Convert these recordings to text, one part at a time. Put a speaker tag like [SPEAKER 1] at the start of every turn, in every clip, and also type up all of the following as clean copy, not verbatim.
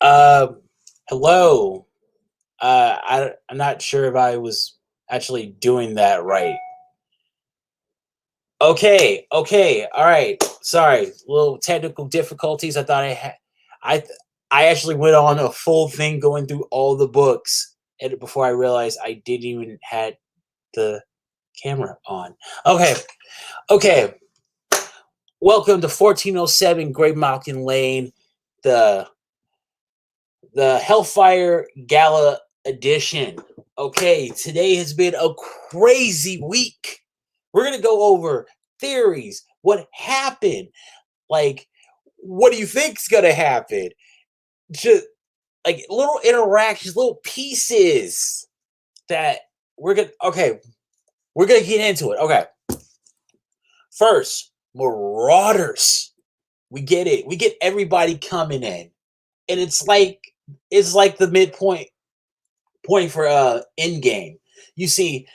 [SPEAKER 1] Uh, Hello. I'm not sure if I was actually doing that right. Okay, all right. Sorry, little technical difficulties. I thought I had. I actually went on a full thing going through all the books, and before I realized I didn't even had the camera on. Okay. Welcome to 1407 Great Mountain Lane, the the Hellfire Gala edition. Okay, today has been a crazy week. We're going to go over theories, what happened, like, what do you think's going to happen? Just like little interactions, little pieces that we're going to get into it. Okay. First, Marauders. We get it. We get everybody coming in. And it's like the midpoint point for end game. You see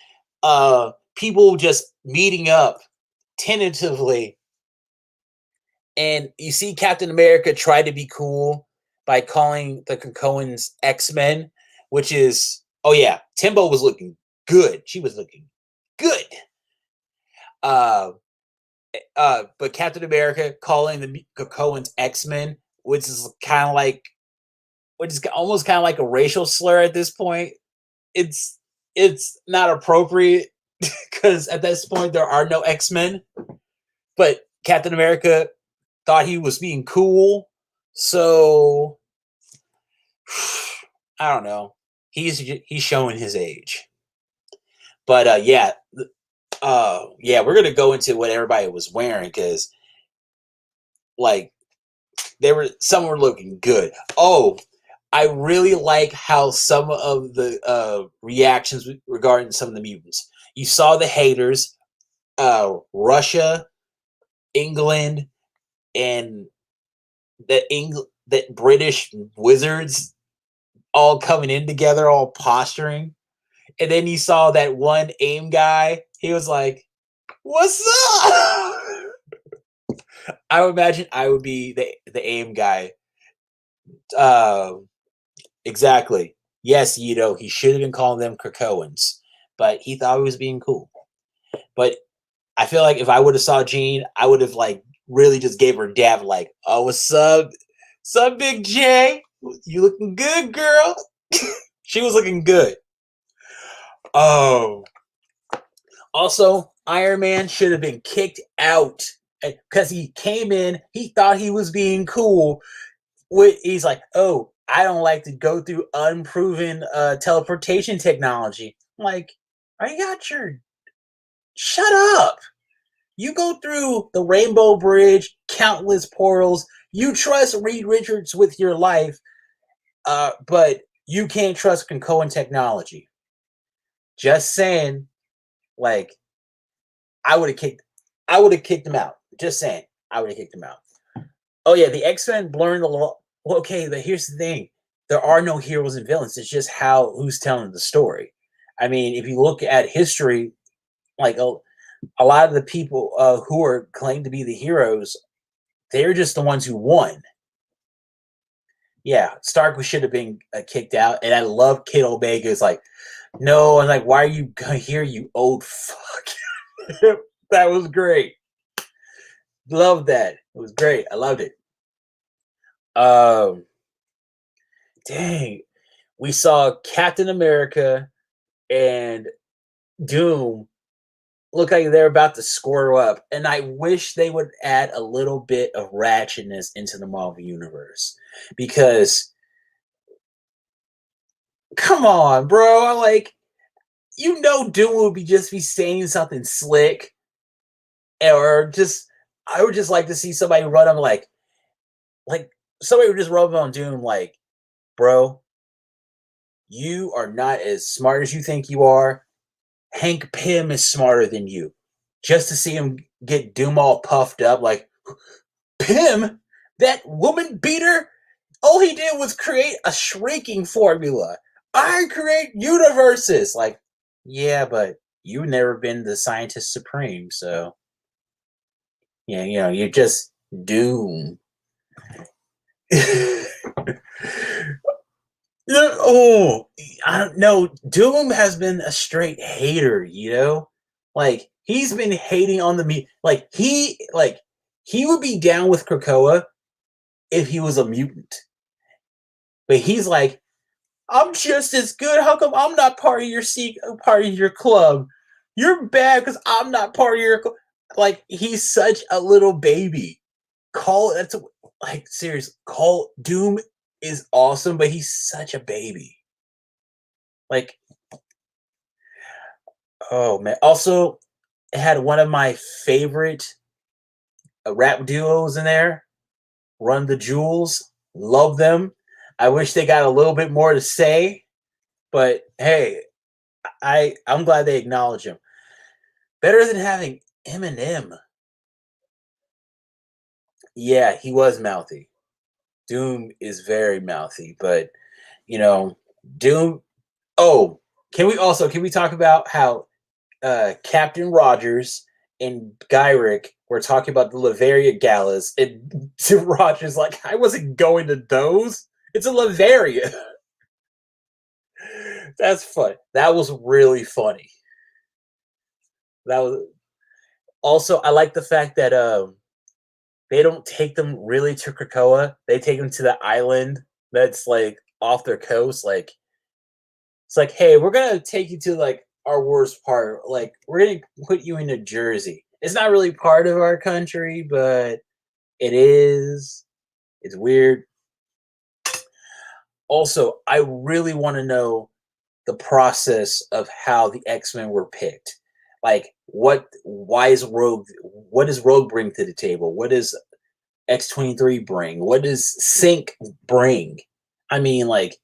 [SPEAKER 1] people just meeting up tentatively, and you see Captain America try to be cool by calling the Krakoans X-Men, which is, oh yeah, Timbo was looking good. She was looking good. Uh but Captain America calling the Krakoans X-Men, which is almost kind of like a racial slur at this point. It's not appropriate because at this point there are no X-Men, but Captain America thought he was being cool, so I don't know. He's showing his age, but yeah, we're gonna go into what everybody was wearing because like some were looking good. Oh, I really like how some of the reactions regarding some of the mutants. You saw the haters, Russia, England, and that British wizards all coming in together, all posturing. And then you saw that one AIM guy. He was like, "What's up?" I would imagine I would be the AIM guy. Uh, exactly. Yes, he should have been calling them Krakoans, but he thought he was being cool. But I feel like if I would have saw Jean, I would have like really just gave her a dab, like, "Oh, what's up, Big J? You looking good, girl?" She was looking good. Oh, also, Iron Man should have been kicked out because he came in. He thought he was being cool. He's like, "Oh, I don't like to go through unproven teleportation technology." I'm like, "Are you got your shut up?" You go through the Rainbow Bridge, countless portals. You trust Reed Richards with your life, but you can't trust Krakoan technology. Just saying, like, I would have kicked him out. Just saying, I would have kicked him out. Oh yeah, the X-Men blurring the law. Well, okay, but here's the thing: there are no heroes and villains. It's just who's telling the story. I mean, if you look at history, like a lot of the people who are claimed to be the heroes, they're just the ones who won. Yeah, Stark should have been kicked out, and I love Kid Omega's like, no, I'm like, why are you here, you old fuck? That was great. Love that. It was great. I loved it. Um, dang, we saw Captain America and Doom look like they're about to square up, and I wish they would add a little bit of ratchetness into the Marvel universe because come on, bro. Like, Doom would be saying something slick, or just I would just like to see somebody run him like somebody would just rub on Doom like, bro, you are not as smart as you think you are. Hank Pym is smarter than you. Just to see him get Doom all puffed up, like, Pym, that woman beater, all he did was create a shrinking formula. I create universes. Like, yeah, but you've never been the scientist supreme, so yeah, you're just Doom. Oh, I don't know. Doom has been a straight hater, you know? Like, he's been hating on the me. He would be down with Krakoa if he was a mutant. But he's like, I'm just as good. How come I'm not part of your part of your club? You're bad because I'm not part of your like. He's such a little baby. Call that's a, like serious. Call Doom is awesome, but he's such a baby. Like, oh man. Also, it had one of my favorite rap duos in there. Run the Jewels. Love them. I wish they got a little bit more to say, but hey, I'm glad they acknowledge him. Better than having Eminem. Yeah, he was mouthy. Doom is very mouthy, but you know, Doom. Oh, can we talk about how Captain Rogers and Gyrick were talking about the Lavaria galas, and Rogers like, I wasn't going to those. It's a Lavaria. That's fun. That was really funny. That was also. I like the fact that they don't take them really to Krakoa. They take them to the island that's like off their coast. Like, it's like, hey, we're gonna take you to like our worst part. Like, we're gonna put you into Jersey. It's not really part of our country, but it is. It's weird. Also, I really want to know the process of how the X-Men were picked. Like, why is Rogue, what does Rogue bring to the table? What does X-23 bring? What does Sync bring? I mean, like,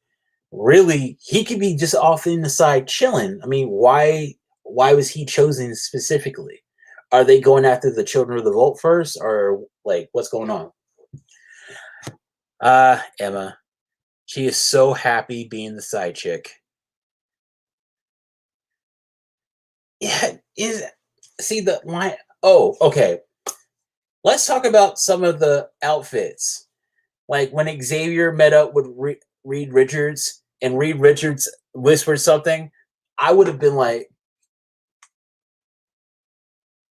[SPEAKER 1] really, he could be just off in the side chilling. I mean, why was he chosen specifically? Are they going after the Children of the Vault first, or like what's going on? Emma. She is so happy being the side chick. Yeah, is see the my oh, okay. Let's talk about some of the outfits. Like when Xavier met up with Reed Richards and Reed Richards whispered something, I would have been like,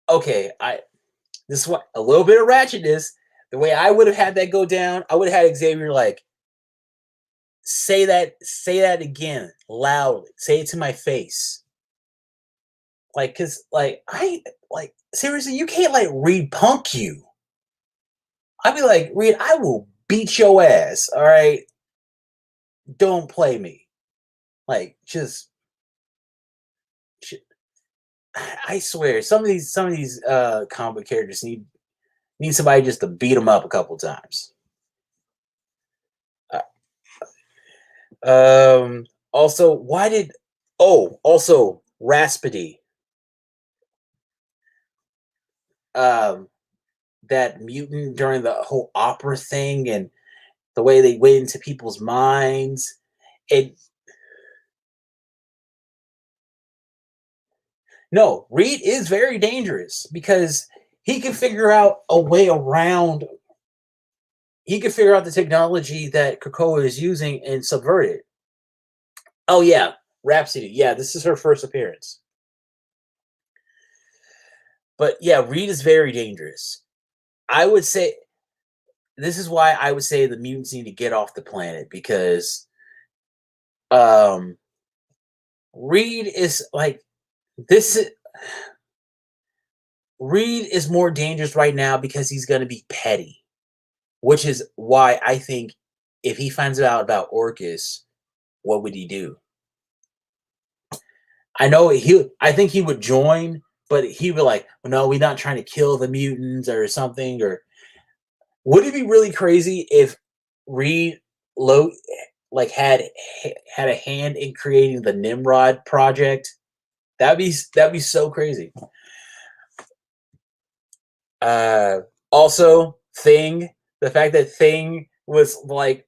[SPEAKER 1] okay, I this is what a little bit of ratchetness. The way I would have had that go down, I would have had Xavier like say that again loudly, say it to my face, like, cause like I like seriously, you can't like Reed punk you. I'd be like, Reed, I will beat your ass. All right, don't play me. Like, just I swear, some of these comic characters need somebody just to beat them up a couple times. Also, why did also Raspity, um that mutant during the whole opera thing and the way they went into people's minds. It No, Reed is very dangerous because he can figure out a way around. He can figure out the technology that Krakoa is using and subvert it. Oh yeah, Rhapsody. Yeah, this is her first appearance. But yeah, Reed is very dangerous. I would say this is why I would say the mutants need to get off the planet because um Reed is like this is Reed is more dangerous right now because he's going to be petty, which is why I think if he finds out about Orcus, what would he do? I think he would join, but he would like, well, no, we're not trying to kill the mutants or something. Or would it be really crazy if Reed low like had a hand in creating the Nimrod project? That'd be so crazy. Also, Thing, the fact that Thing was like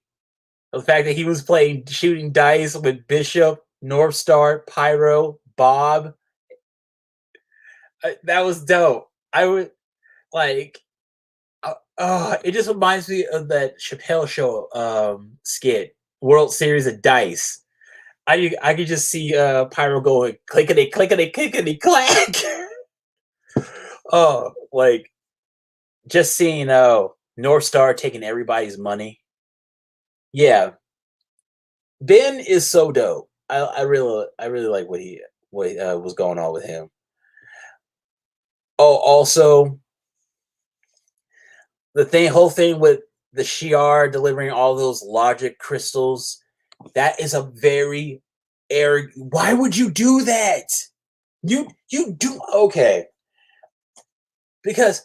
[SPEAKER 1] the fact that he was playing shooting dice with Bishop, North Star, Pyro, Bob, that was dope. I would like, it just reminds me of that Chappelle Show skit World Series of Dice. I could just see Pyro going clickety clickety clickety clack. Oh, like just seeing North Star taking everybody's money. Yeah, Ben is so dope. I really like what was going on with him. Oh, also the whole thing with the Shi'ar delivering all those logic crystals. That is a very arrogant. Why would you do that? You do okay because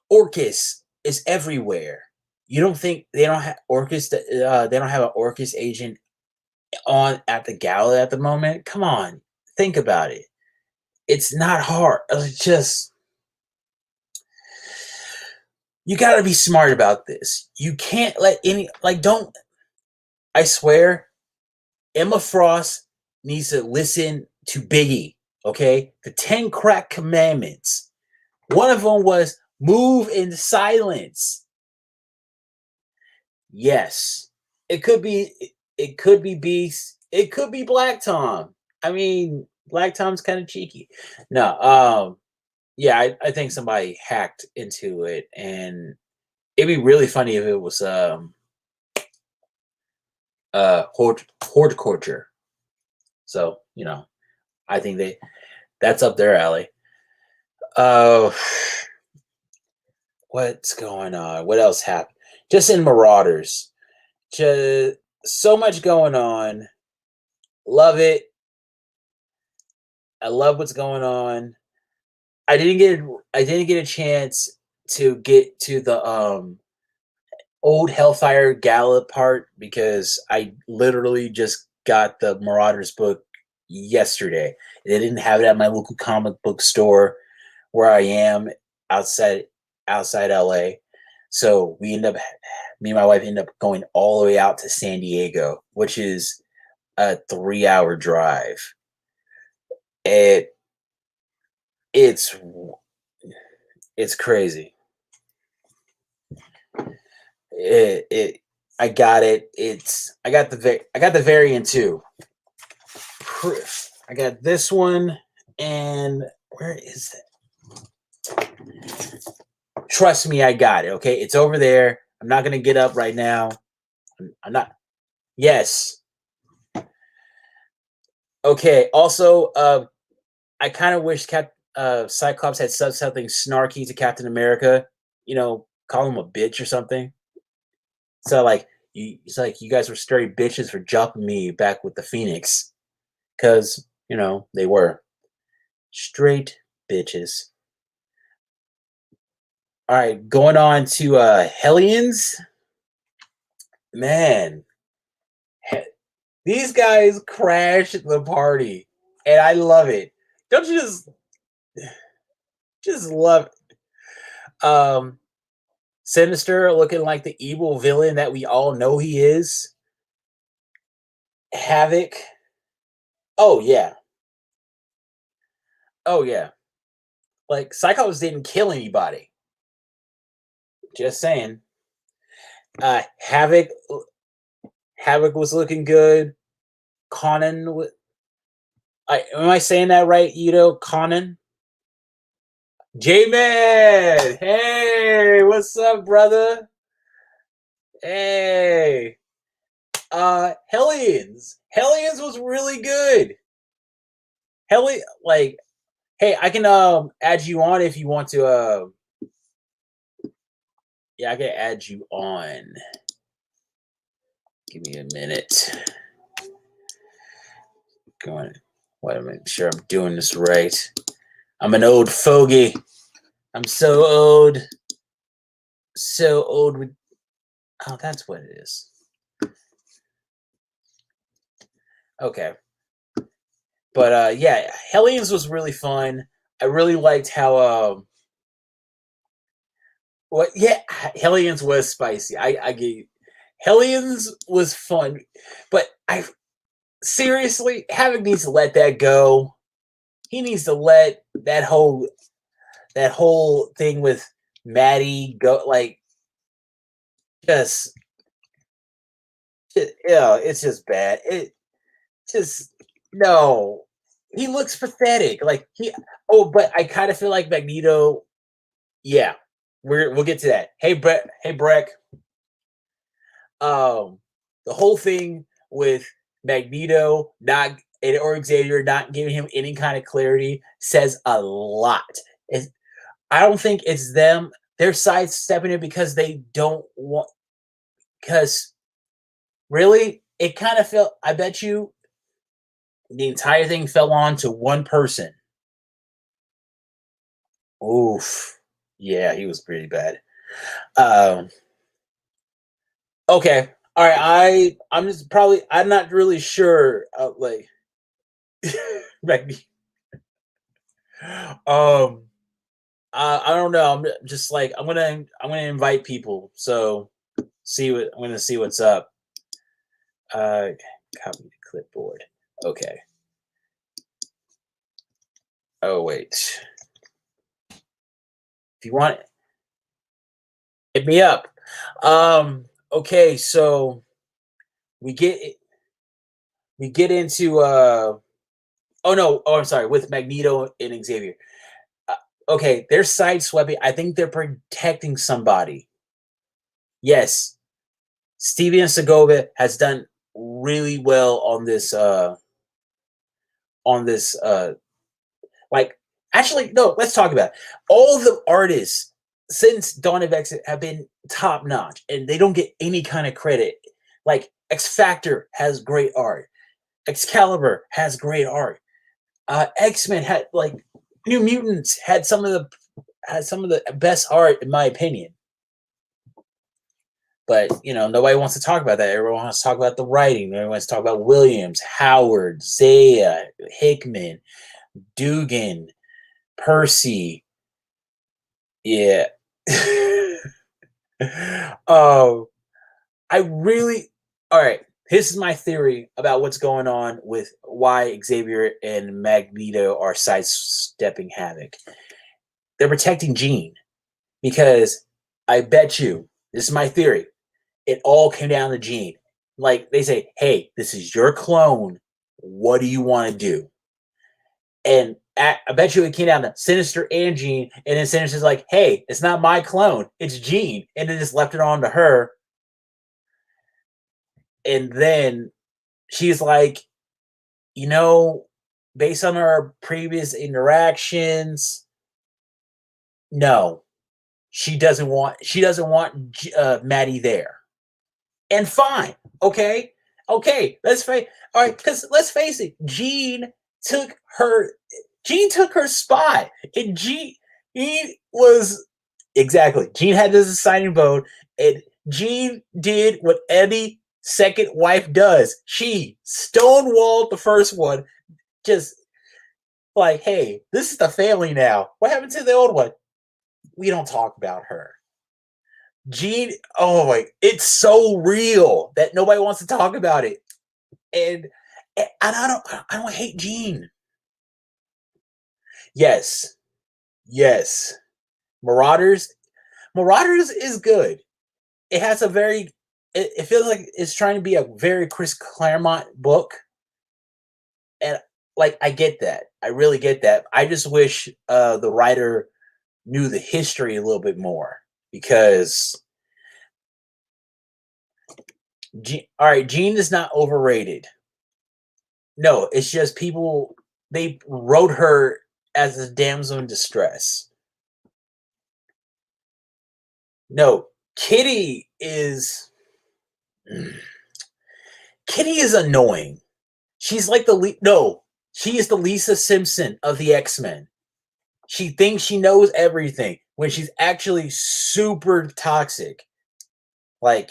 [SPEAKER 1] Orcus is everywhere. You don't think they don't have Orcus? They don't have an Orcus agent on at the Gala at the moment. Come on, think about it. It's not hard. It's just you got to be smart about this. You can't let any don't. I swear, Emma Frost needs to listen to Biggie. Okay, the 10 crack commandments. One of them was move in silence. Yes, it could be. It could be Beast. It could be Black Tom. I mean, Black Tom's kind of cheeky. No, yeah, I think somebody hacked into it, and it'd be really funny if it was horticulture. So I think that's up their alley. What's going on? What else happened? Just in Marauders, just so much going on. Love it. I love what's going on. I didn't get a chance to get to the old Hellfire Gala part because I literally just got the Marauders book yesterday. They didn't have it at my local comic book store where I am outside LA. So me and my wife ended up going all the way out to San Diego, which is a 3-hour drive. It's crazy. I got it. I got the variant too. I got this one, and where is it? Trust me, I got it. Okay, it's over there. I'm not gonna get up right now. I'm not. Yes. Okay. Also, I kind of wish Cyclops had said something snarky to Captain America. Call him a bitch or something. So it's like you guys were straight bitches for jumping me back with the Phoenix, because they were straight bitches. All right, going on to Hellions. Man, these guys crash the party, and I love it. Don't you just love it? Sinister looking like the evil villain that we all know he is. Havoc. Oh yeah. Oh yeah. Like Cyclops didn't kill anybody. Just saying. Havoc was looking good. Conan. Am I saying that right, Ito? Conan? J-Man! Hey, what's up, brother? Hey. Hellions. Hellions was really good. Hey, I can add you on if you want to yeah, I can add you on. Give me a minute. Going. Wait a minute. Sure, I'm doing this right. I'm an old fogey. I'm so old. So old with. Oh, that's what it is. Okay. But yeah, Hellions was really fun. I really liked how Hellions was spicy. I get you. Hellions was fun, but I seriously, Havoc needs to let that go. He needs to let that whole thing with Maddie go. Like, just Yeah, it's just bad. It just no. He looks pathetic. Like he. Oh, but I kind of feel like Magneto. Yeah, we'll get to that. Hey, Brett. Hey, Breck. Um, the whole thing with Magneto not or Xavier not giving him any kind of clarity says a lot. It's, I don't think it's them. They're sidestepping it because they don't want. Because really, it kind of felt. I bet you the entire thing fell on to one person. Oof. Yeah, he was pretty bad. Um, okay. All right. I'm just probably I'm not really sure. Like, um, I don't know. I'm just like I'm gonna invite people. So I'm gonna see what's up. Uh, copy the clipboard. Okay. Oh wait. If you want, hit me up. Okay. So we get we get into oh no, oh I'm sorry, with Magneto and Xavier. Uh, okay, they're sideswiping. I think they're protecting somebody. Yes, Steven Segovia has done really well on this like actually no, let's talk about it. All the artists since Dawn of X have been top notch and they don't get any kind of credit. Like X Factor has great art. Excalibur has great art. X-Men had like New Mutants had some of the best art in my opinion. But nobody wants to talk about that. Everyone wants to talk about the writing. Everyone wants to talk about Williams, Howard, Zaya, Hickman, Dugan, Percy. Yeah. um, I really. All right. This is my theory about what's going on with why Xavier and Magneto are sidestepping Havoc. They're protecting Jean because I bet you this is my theory. It all came down to Jean. Like they say, "Hey, this is your clone. What do you want to do?" And I bet you it came down to Sinister and Jean, and then Sinister's like, "Hey, it's not my clone, it's Jean," and then just left it on to her. And then she's like, you know, based on our previous interactions, no, she doesn't want Maddie there. And fine, okay, let's face all right, because let's face it, took her Jean took her spot, and Jean was exactly Jean had this deciding vote, and Jean did what any second wife does. She stonewalled the first one, just like, hey, this is the family now. What happened to the old one? We don't talk about her. Jean, oh my, it's so real that nobody wants to talk about it. And I don't hate Jean. Yes. Yes. Marauders Marauders is good. It has a very it feels like it's trying to be a very Chris Claremont book. And like I get that. I really get that. I just wish the writer knew the history a little bit more because all right, Jean is not overrated. No, it's just people they wrote her as a damsel in distress. No, Kitty is Kitty is annoying. She's like no, she is the Lisa Simpson of the X-Men. She thinks she knows everything when she's actually super toxic. Like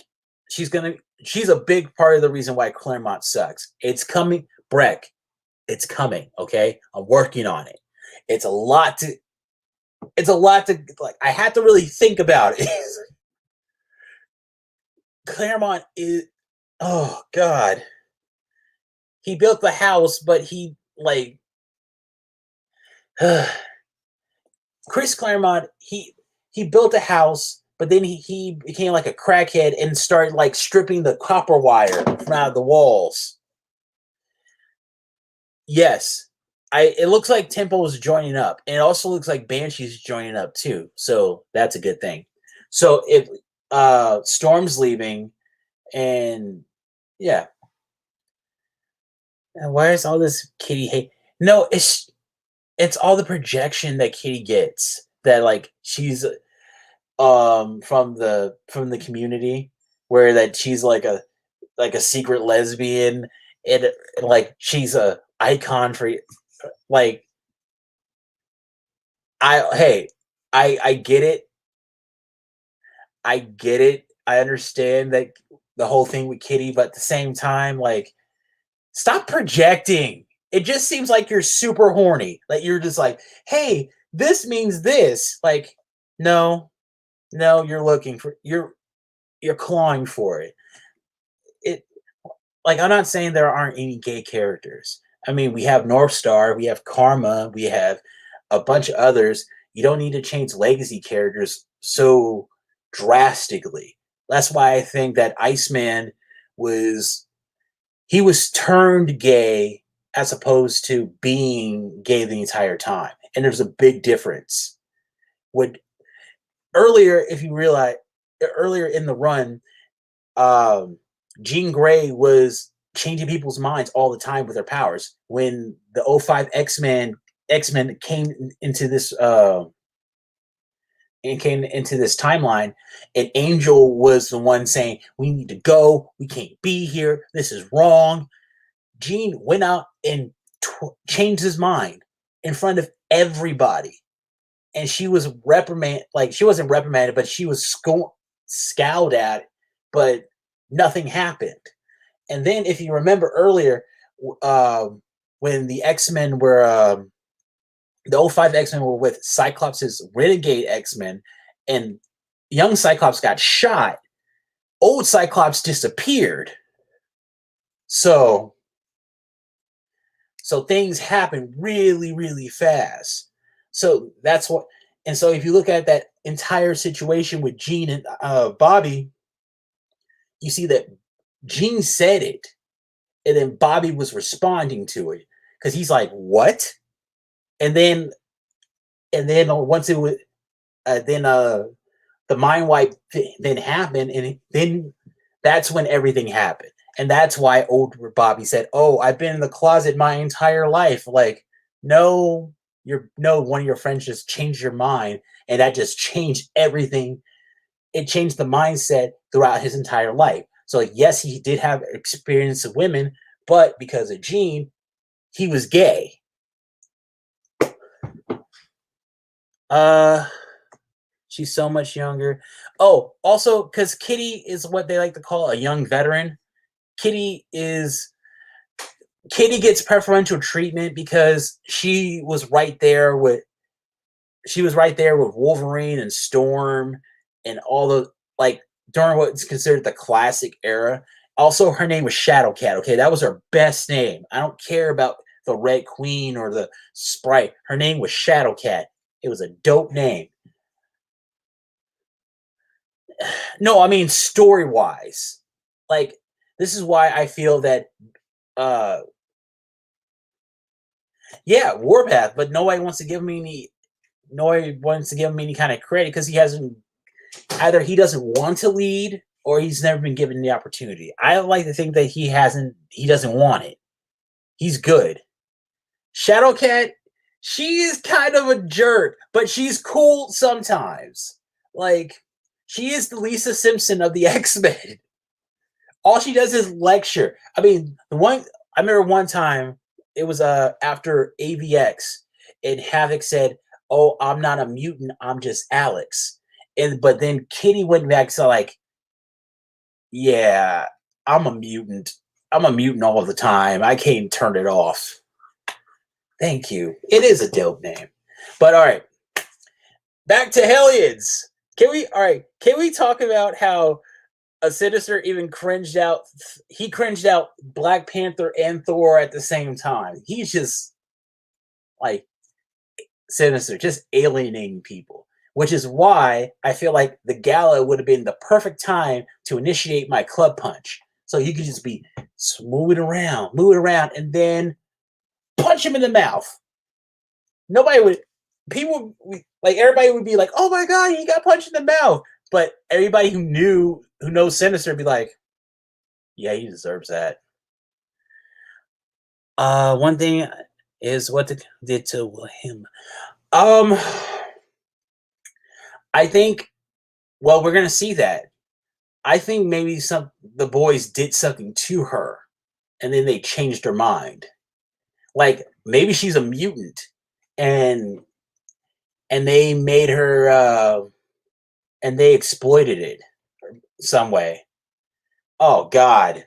[SPEAKER 1] she's a big part of the reason why Claremont sucks. It's coming, Breck. It's coming, okay? I'm working on it. It's a lot to like I had to really think about it. Claremont is oh god. He built the house, but he like Chris Claremont, he built a house but then he became like a crackhead and started like stripping the copper wire from out of the walls. Yes. It looks like Tempo is joining up, and it also looks like Banshee's joining up too. So that's a good thing. So if Storm's leaving, and yeah, and why is all this Kitty hate? No, it's all the projection that Kitty gets. That like she's from the community, where that she's like a secret lesbian, and like she's a icon for like I get it. I get it. I understand that the whole thing with Kitty, but at the same time, like, stop projecting. It just seems like you're super horny. Like you're just like, hey, this means this. Like, no, no, you're looking for you're clawing for it. It like I'm not saying there aren't any gay characters. I mean, we have North Star, we have Karma, we have a bunch of others. You don't need to change legacy characters so drastically. That's why I think that Iceman was he was turned gay as opposed to being gay the entire time. And there's a big difference. What earlier, if you realize earlier in the run, um, Jean Grey was changing people's minds all the time with her powers. When the '05 X-Men came into this timeline, and Angel was the one saying, "We need to go. We can't be here. This is wrong." Jean went out and changed his mind in front of everybody, and she was reprimanded. Like she wasn't reprimanded, but she was scowled at, but nothing happened. And then, if you remember earlier, when the X-Men were the '05 X-Men were with Cyclops' renegade X-Men, and young Cyclops got shot, old Cyclops disappeared. So things happen really, really fast. So that's what, and so if you look at that entire situation with Jean and Bobby, you see that Jean said it, and then Bobby was responding to it because he's like, "What?" And then once it was, then the mind wipe then happened, and then that's when everything happened, and that's why old Bobby said, "Oh, I've been in the closet my entire life." Like, no, one of your friends just changed your mind, and that just changed everything. It changed the mindset throughout his entire life. So, like, yes, he did have experience of women, but because of Jean, he was gay. She's so much younger. Oh, also, because Kitty is what they like to call a young veteran. Kitty gets preferential treatment because she was right there with Wolverine and Storm and all the, like, during what's considered the classic era. Also, her name was Shadowcat. Okay, that was her best name. I don't care about the Red Queen or the Sprite. Her name was Shadowcat. It was a dope name. No, I mean story-wise. Like, this is why I feel that yeah, Warpath, but nobody wants to give me any kind of credit because he hasn't, either he doesn't want to lead or he's never been given the opportunity. I like to think that he doesn't want it. He's good. Shadowcat, she is kind of a jerk, but she's cool sometimes. Like, she is the Lisa Simpson of the X-Men. All she does is lecture. I mean, I remember one time it was after AVX, and Havoc said, "Oh, I'm not a mutant, I'm just Alex." But then Kitty went back to like, "Yeah, I'm a mutant. I'm a mutant all the time. I can't turn it off." Thank you. It is a dope name. But all right, back to Hellions. Can we talk about how a Sinister even cringed out? He cringed out Black Panther and Thor at the same time. He's just like Sinister, just alienating people. which is why I feel like the Gala would have been the perfect time to initiate my club punch. So you could just be moving around, and then punch him in the mouth. Nobody would, people, like everybody would be like, "Oh my god, he got punched in the mouth!" But everybody who knows Sinister, would be like, "Yeah, he deserves that." One thing is what they did to him. Um, I think. Well, we're gonna see that. I think maybe the boys did something to her, and then they changed their mind. Like maybe she's a mutant, and they made her, and they exploited it some way. Oh God.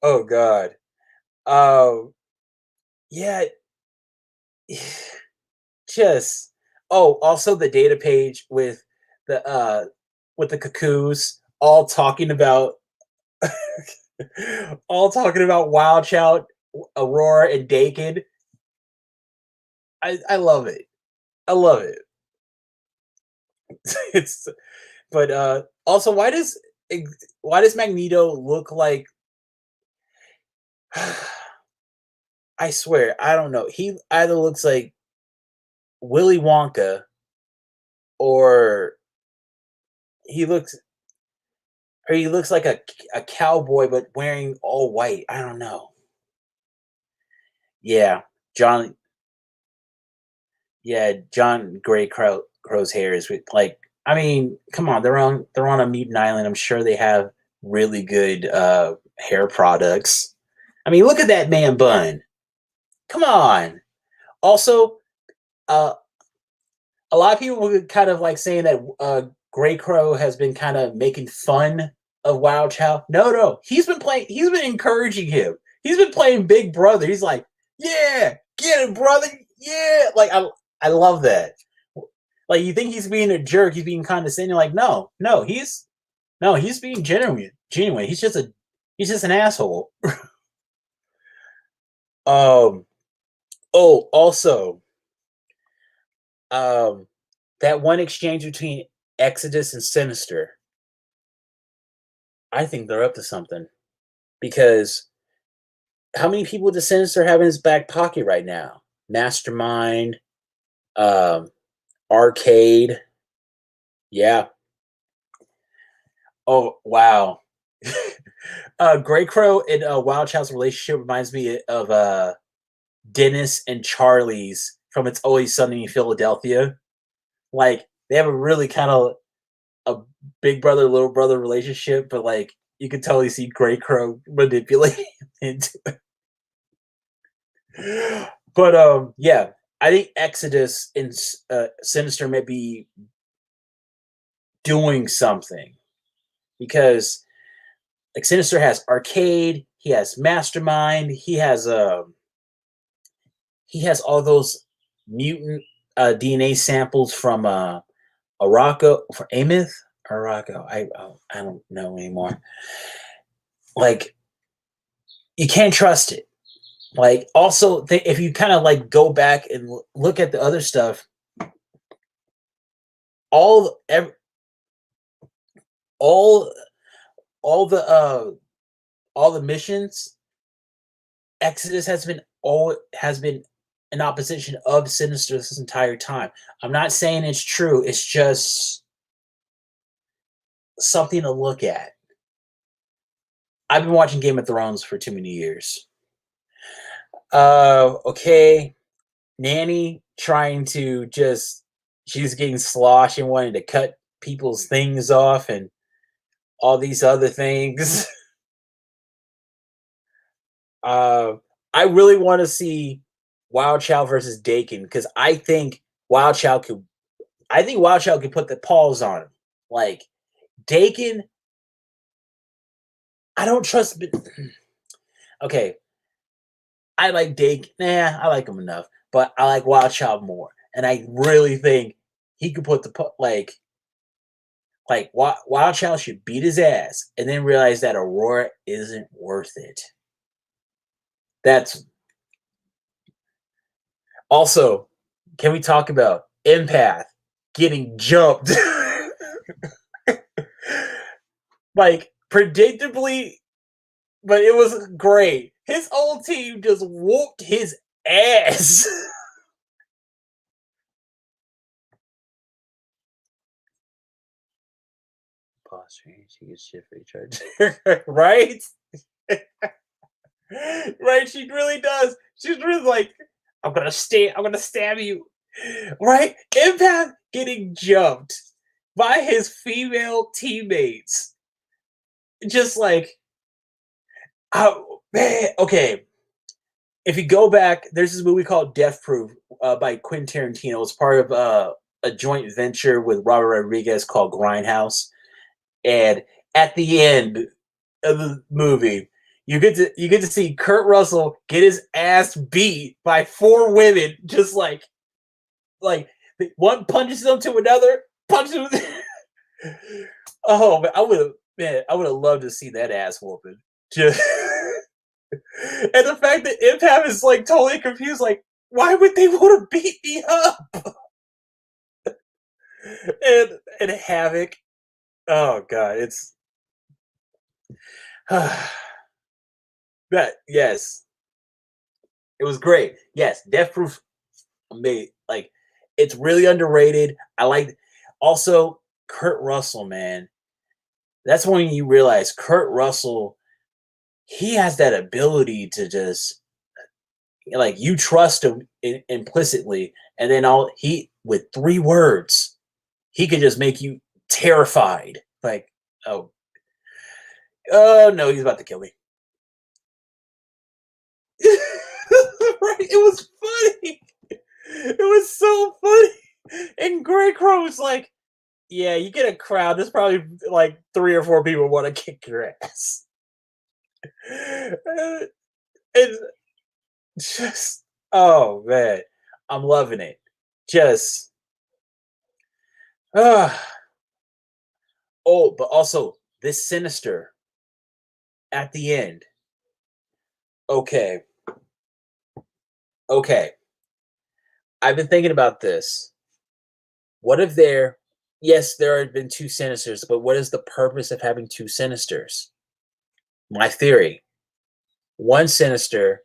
[SPEAKER 1] Oh God. Um. Yeah. Just. Oh, also the data page the uh with the cuckoos all talking about all talking about Wild Child, Aurora, and Dakin. I love it. I love it. It's but also why does Magneto look like I swear, I don't know. He either looks like Willy Wonka or he looks he looks like a cowboy but wearing all white. I don't know. Yeah, John. Yeah, John Crow's hair is like. I mean, come on, they're on a mutant island. I'm sure they have really good hair products. I mean, look at that man bun. Come on. Also, uh, a lot of people were kind of like saying that Grey Crow has been kind of making fun of Wild Child. No, no, he's been playing. He's been encouraging him. He's been playing Big Brother. He's like, yeah, get it, brother. Yeah, like I love that. Like you think he's being a jerk, he's being condescending. Like no, he's being genuine. Genuine. He's just an asshole. Um. Oh, also, um, that one exchange between Exodus and Sinister, I think they're up to something. Because how many people does Sinister have in his back pocket right now? Mastermind, um, Arcade. Yeah. Oh wow. Grey Crow and Wild Child's relationship reminds me of Dennis and Charlie's from It's Always Sunny in Philadelphia. Like they have a really kind of a big brother little brother relationship, but like you can totally see Grey Crow manipulating into it. But yeah, I think Exodus and Sinister may be doing something because like Sinister has Arcade, he has Mastermind, he has all those mutant DNA samples from Araco for Amith. Araco. I don't know anymore. Like you can't trust it. Like also, if you kind of like go back and look at the other stuff, all every, all all the all the missions, Exodus has been in opposition of Sinister this entire time. I'm not saying it's true. It's just something to look at. I've been watching Game of Thrones for too many years. Okay. Nanny trying to just she's getting sloshed and wanting to cut people's things off and all these other things. uh I really want to see Wild Child versus Dakin because I think Wild Child could put the paws on him. Like Dakin, I don't trust okay, I like Dakin. Nah, I like him enough, but I like Wild Child more. And I really think he could put Wild Child should beat his ass and then realize that Aurora isn't worth it. That's also Can we talk about Empath getting jumped? Like, predictably, but it was great. His whole team just whooped his ass. She gets shit for each other. Right? Right, she really does. She's really like, I'm gonna stab you. Right? Empath getting jumped by his female teammates. Just like, oh man, okay. If you go back, there's this movie called Death Proof by Quentin Tarantino. It's part of a joint venture with Robert Rodriguez called Grindhouse. And at the end of the movie, you get to see Kurt Russell get his ass beat by 4 women, just like one punches them to another, punches them. Oh man, I would have loved to see that ass whooping. Just and the fact that Empath is like totally confused, like, why would they want to beat me up? And Havoc. Oh god, it's that yes. It was great. Yes, Death Proof made like it's really underrated. I like also Kurt Russell, man. That's when you realize Kurt Russell, he has that ability to just like you trust him implicitly, and then all he with 3 words, he could just make you terrified. Like, oh, oh no, he's about to kill me. Right? It was funny. It was so funny. And Grey Crow was like, yeah, you get a crowd. There's probably like 3 or 4 people want to kick your ass. And just, oh man, I'm loving it. Just, uh, oh, but also this Sinister at the end. Okay, okay. I've been thinking about this. What if yes, there have been 2 Sinisters, but what is the purpose of having 2 Sinisters? My theory: one Sinister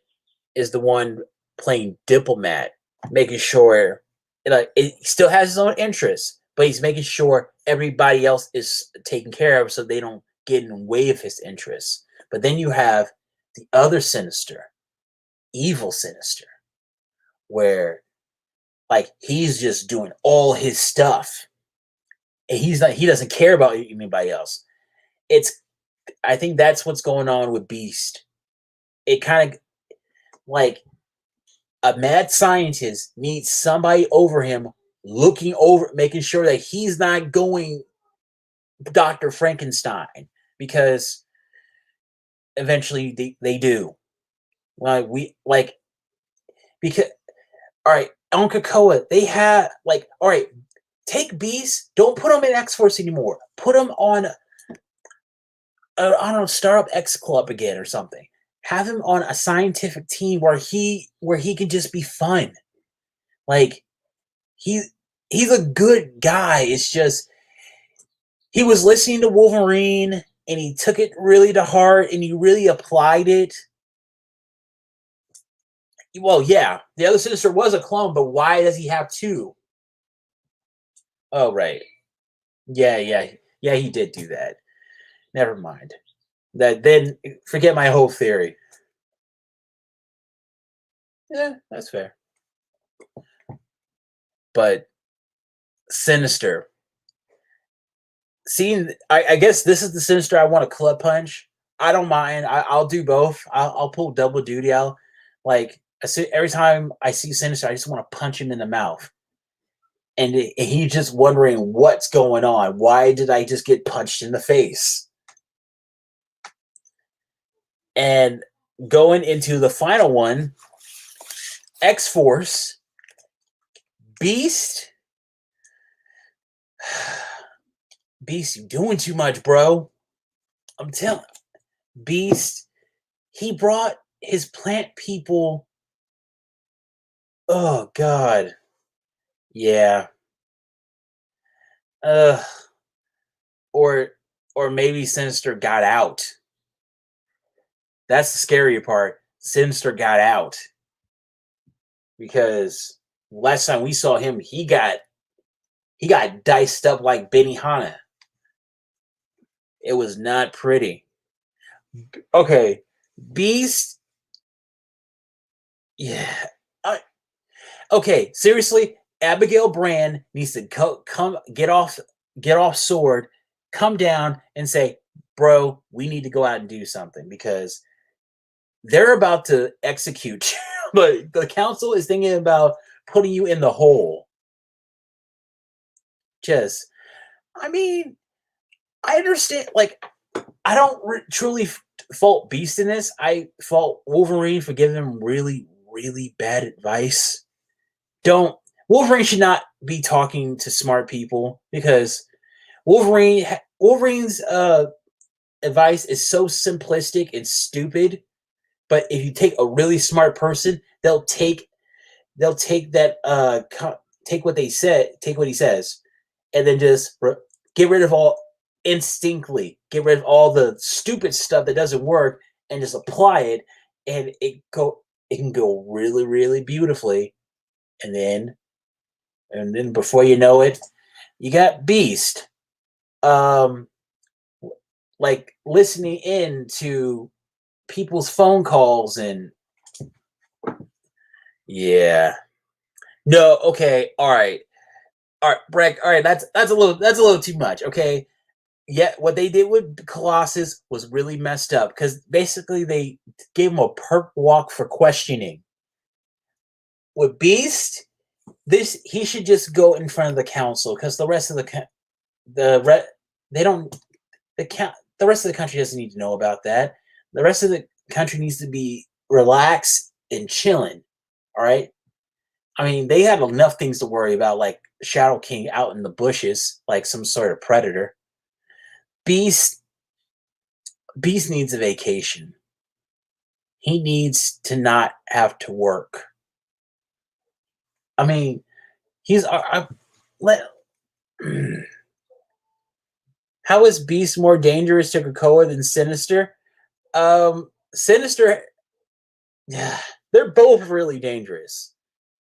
[SPEAKER 1] is the one playing diplomat, making sure it still has his own interests, but he's making sure everybody else is taken care of so they don't get in the way of his interests. But then you have the other Sinister, evil Sinister, where like he's just doing all his stuff. And he doesn't care about anybody else. I think that's what's going on with Beast. It kind of like a mad scientist needs somebody over him looking over, making sure that he's not going Dr. Frankenstein, because eventually they do. Because all right, on Krakoa, they had like, all right, take Beast, don't put him in X-Force anymore. Put him on I don't know, start up X Club again or something. Have him on a scientific team where he can just be fun. Like he's a good guy. It's just he was listening to Wolverine and he took it really to heart and he really applied it. Well, yeah, the other Sinister was a clone, but why does he have 2? Oh, right. Yeah, he did do that. Never mind. Then forget my whole theory. Yeah, that's fair. But Sinister. Seeing, I guess this is the Sinister I want to club punch. I don't mind. I'll do both. I'll pull double duty out. Like every time I see Sinister, I just want to punch him in the mouth. And he's just wondering what's going on. Why did I just get punched in the face? And going into the final one, X-Force, Beast. Beast, you doing too much, bro. I'm telling Beast, he brought his plant people. Oh, God. Yeah. Uh, or or maybe Sinister got out. That's the scary part. Sinister got out because last time we saw him, he got diced up like Benihana. It was not pretty. Okay, Beast. Yeah. I, okay, seriously, Abigail Brand needs to come get off sword, come down and say, "Bro, we need to go out and do something because they're about to execute you." But the council is thinking about putting you in the hole. Just, I mean, I understand. Like, I don't truly fault Beast in this. I fault Wolverine for giving him really, really bad advice. Don't Wolverine should not be talking to smart people because Wolverine's advice is so simplistic and stupid. But if you take a really smart person, they'll take that take what they said, take what he says, and then just get rid of all instinctively, get rid of all the stupid stuff that doesn't work, and just apply it, and it can go really, really beautifully, and then before you know it, you got Beast, um, like listening in to people's phone calls and yeah. No, okay, all right, Breck. All right, that's a little too much. Okay, yeah, what they did with Colossus was really messed up because basically they gave him a perp walk for questioning. With Beast, this he should just go in front of the council because the rest of they don't the rest of the country doesn't need to know about that. The rest of the country needs to be relaxed and chilling. All right. I mean, they had enough things to worry about, like Shadow King out in the bushes, like some sort of predator. Beast, Beast needs a vacation. He needs to not have to work. I mean, he's let. How is Beast more dangerous to Krakoa than Sinister? Sinister, yeah, they're both really dangerous.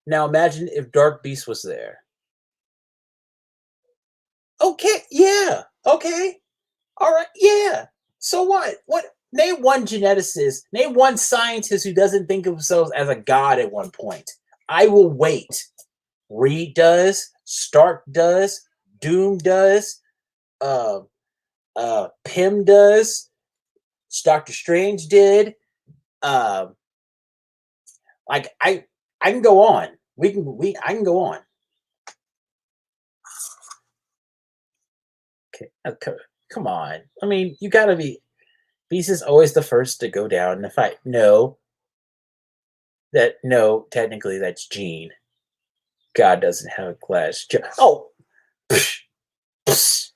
[SPEAKER 1] Now imagine if Dark Beast was there. Okay, yeah, okay, all right, yeah. So what? What? Name one geneticist. Name one scientist who doesn't think of themselves as a god at one point. I will wait. Reed does. Stark does. Doom does. Uh, Pym does. Doctor Strange did. Uh, like I can go on. I can go on. Okay, come on. I mean, you gotta be. Beast is always the first to go down in the fight. No, technically that's Jean. God doesn't have a glass jaw. Oh, psh, psh,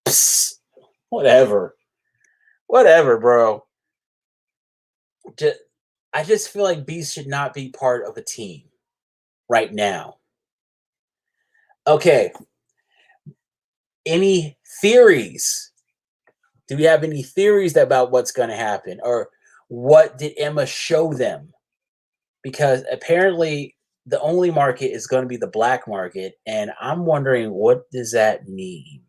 [SPEAKER 1] psh. Whatever, whatever, bro. Just, I just feel like Beast should not be part of a team right now. Okay, any theories? Do we have any theories about what's going to happen, or what did Emma show them? Because apparently the only market is going to be the black market, and I'm wondering what does that mean.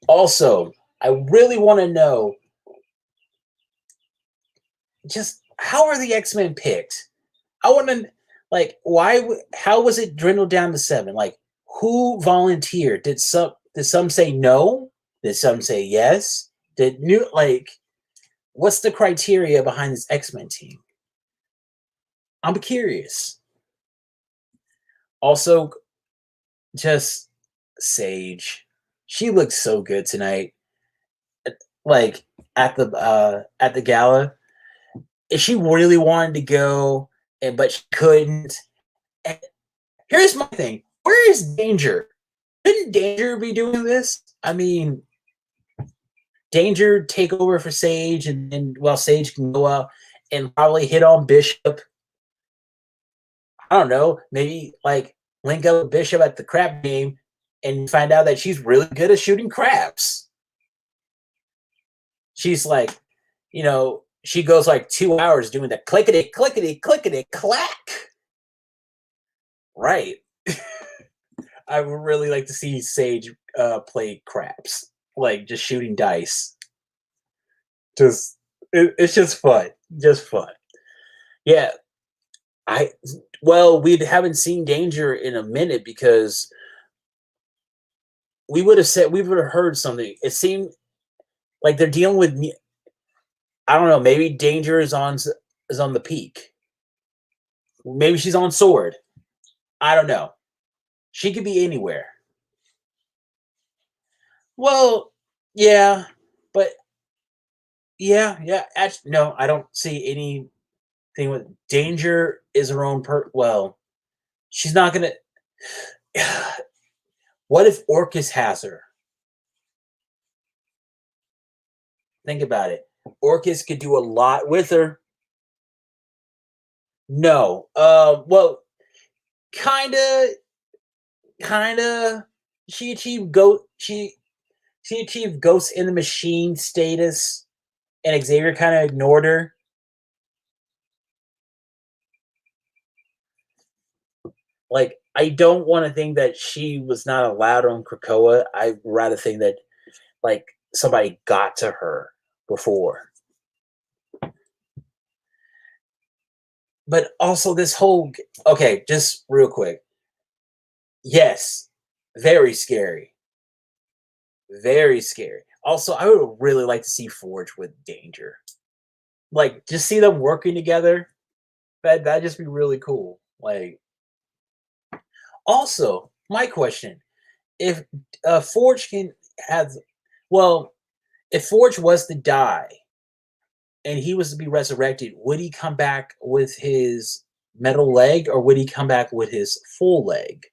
[SPEAKER 1] Also, I really want to know just how are the X-Men picked? I want to like why how was it dwindled down to 7? Like who volunteered? Did some say no? Did some say yes? Did new like what's the criteria behind this X-Men team? I'm curious. Also, just Sage. She looks so good tonight. Like at the gala. If she really wanted to go and but she couldn't. And here's my thing. Where is Danger? Shouldn't Danger be doing this? I mean, Danger take over for Sage and while Sage can go out and probably hit on Bishop. I don't know, maybe like link up with Bishop at the crap game and find out that she's really good at shooting craps. She's like, she goes like 2 hours doing the clickety, clickety, clickety, clack. Right. I would really like to see Sage play craps, like just shooting dice. Just it's just fun, just fun. Yeah, I well, we haven't seen Danger in a minute because we would have heard something. It seemed like they're dealing with. I don't know. Maybe Danger is on the peak. Maybe she's on Sword. I don't know. She could be anywhere. Well, yeah, but yeah. Actually, no, I don't see anything with Danger is her own Well, she's not gonna. What if Orcus has her? Think about it. Orcus could do a lot with her. No. Well, kinda, kinda. She achieved she achieved Ghost in the Machine status, and Xavier kind of ignored her. Like, I don't want to think that she was not allowed on Krakoa. I rather think that like somebody got to her before. But also this whole okay, just real quick. Yes, very scary. Very scary. Also, I would really like to see Forge with Danger. Like, just see them working together. That'd just be really cool. Like, also, my question: if Forge can have, well, if Forge was to die and he was to be resurrected, would he come back with his metal leg or would he come back with his full leg?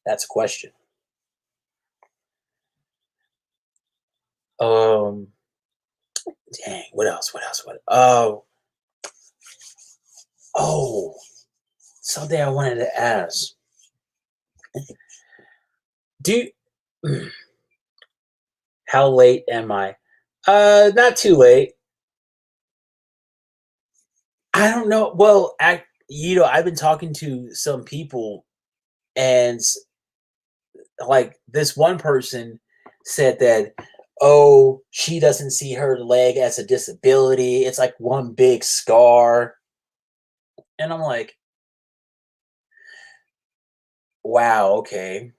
[SPEAKER 1] That's a question. Um, dang, what else? What else? What? Oh, something I wanted to ask. Do how late am I? Not too late. I don't know. Well, I've been talking to some people, and like this one person said that, oh, she doesn't see her leg as a disability. It's like one big scar, and I'm like, wow, okay,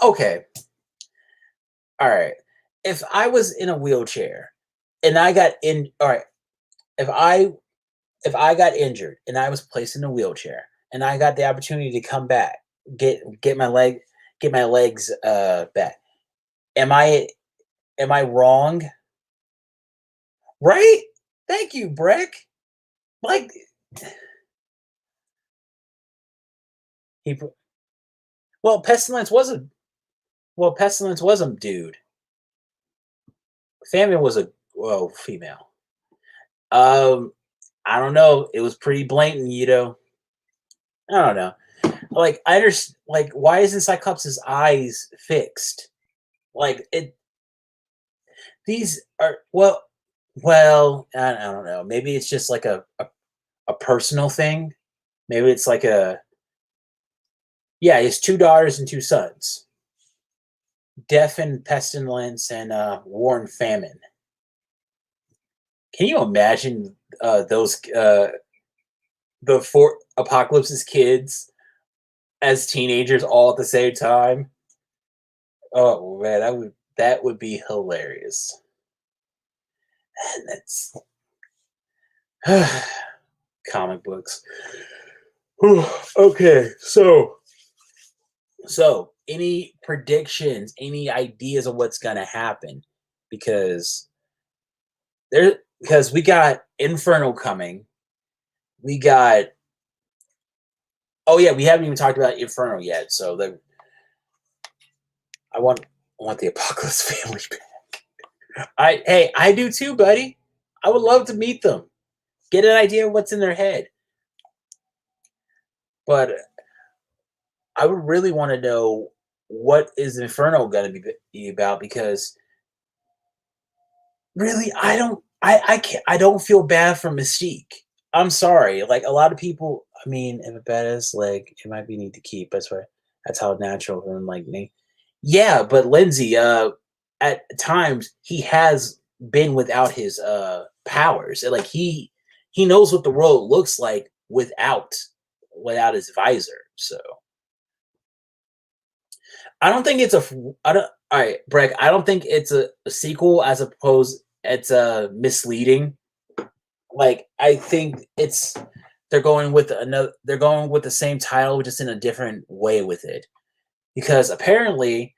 [SPEAKER 1] okay, all right. If I was in a wheelchair and I got in, all right, if I if I got injured and I was placed in a wheelchair and I got the opportunity to come back, get my legs back, am I wrong? Right? Thank you, Breck. Like he well, Pestilence was a dude. Famine was a female. Um, I don't know. It was pretty blatant, I don't know. Like I understand. Like why isn't Cyclops' eyes fixed? Like it. These are I don't know. Maybe it's just like a personal thing. Maybe it's like he has two daughters and two sons. Death and Pestilence and War and Famine. Can you imagine those the four Apocalypse's kids as teenagers all at the same time? Oh man, that would be hilarious. And that's comic books. Okay, so any predictions, any ideas of what's gonna happen? Because because we got Inferno coming. We got we haven't even talked about Inferno yet. So I want the Apocalypse family back. I do too, buddy. I would love to meet them. Get an idea of what's in their head. But I would really want to know what is Inferno going to be about, because really, I can't, I don't feel bad for Mystique. I'm sorry. Like a lot of people, I mean, if a badass leg, it might be need to keep. That's why that's how natural for him like me. Yeah, but Lindsay, at times he has been without his powers. And, like he knows what the world looks like without his visor. So I don't think it's I don't. All right, Breck. I don't think it's a sequel, as opposed it's misleading. Like I think it's they're going with another. They're going with the same title, just in a different way with it. Because apparently,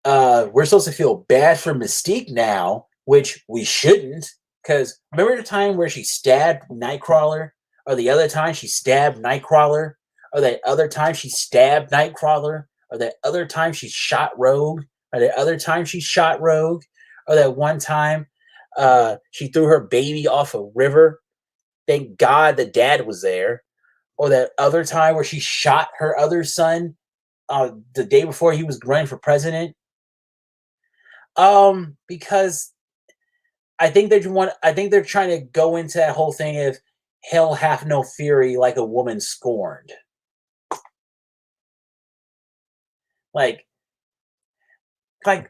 [SPEAKER 1] we're supposed to feel bad for Mystique now, which we shouldn't. Because remember the time where she stabbed Nightcrawler, or the other time she stabbed Nightcrawler, or that other time she stabbed Nightcrawler, or that other time she shot Rogue, or that other time she shot Rogue, or that one time she threw her baby off a river. Thank God the dad was there. Or that other time where she shot her other son the day before he was running for president. Because I think they're trying to go into that whole thing of hell hath no fury like a woman scorned. Like,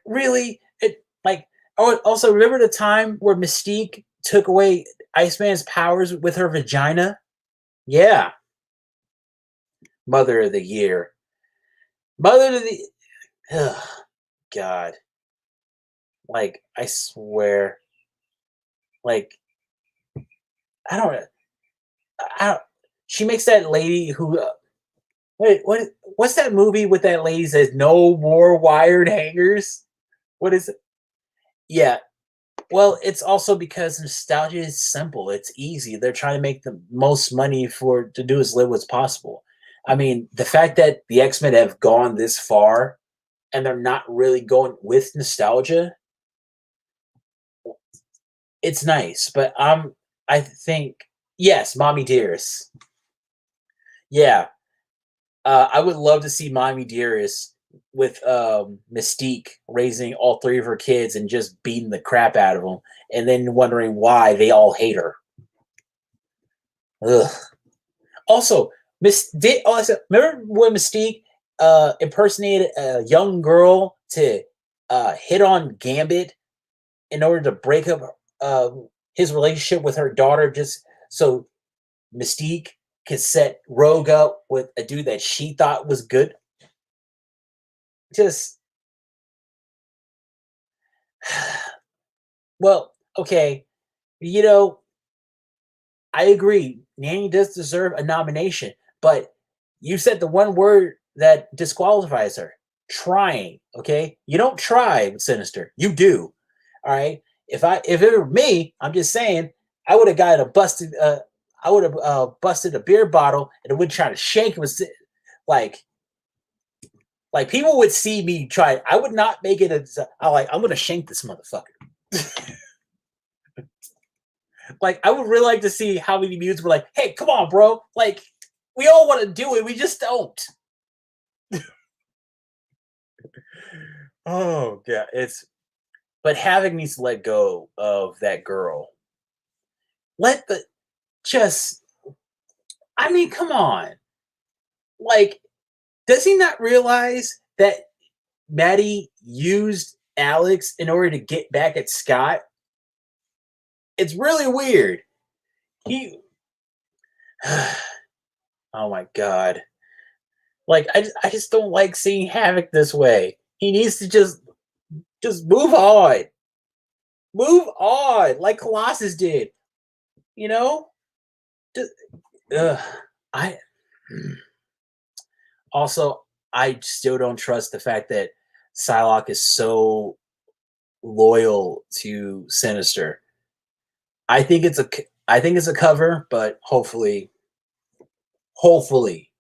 [SPEAKER 1] really? It like oh also remember the time where Mystique took away Iceman's powers with her vagina? Yeah. Mother of the year. Mother of the ugh, God. Like, I swear. Like, I don't I don't she makes that lady who wait, what's that movie with that lady says no more wired hangers? What is it? Yeah. Well, it's also because nostalgia is simple. It's easy. They're trying to make the most money for to do as little as possible. I mean, the fact that the X-Men have gone this far and they're not really going with nostalgia, it's nice. But I think yes, Mommy Dearest. Yeah, I would love to see Mommy Dearest with Mystique raising all three of her kids and just beating the crap out of them, and then wondering why they all hate her. Ugh. Also, remember when Mystique impersonated a young girl to hit on Gambit in order to break up uh, his relationship with her daughter, just so Mystique could set Rogue up with a dude that she thought was good? Just well, okay, you know, I agree. Nanny does deserve a nomination, but you said the one word that disqualifies her: trying. Okay, you don't try with Sinister. You do. All right. If it were me, I'm just saying I would have got a busted. I would have busted a beer bottle and would try to shake him. Like people would see me try. I would not make it a. I'm gonna shank this motherfucker. Like, I would really like to see how many mutants were like, hey, come on, bro. Like, we all want to do it. We just don't. Oh, yeah. But Havoc needs to let go of that girl. Let the, just, I mean, come on. Like, does he not realize that Maddie used Alex in order to get back at Scott? It's really weird. He, oh my God. Like, I just don't like seeing Havoc this way. He needs to just move on. Move on, like Colossus did. You know? Just, I also I still don't trust the fact that Psylocke is so loyal to Sinister. I think it's a cover, but hopefully, hopefully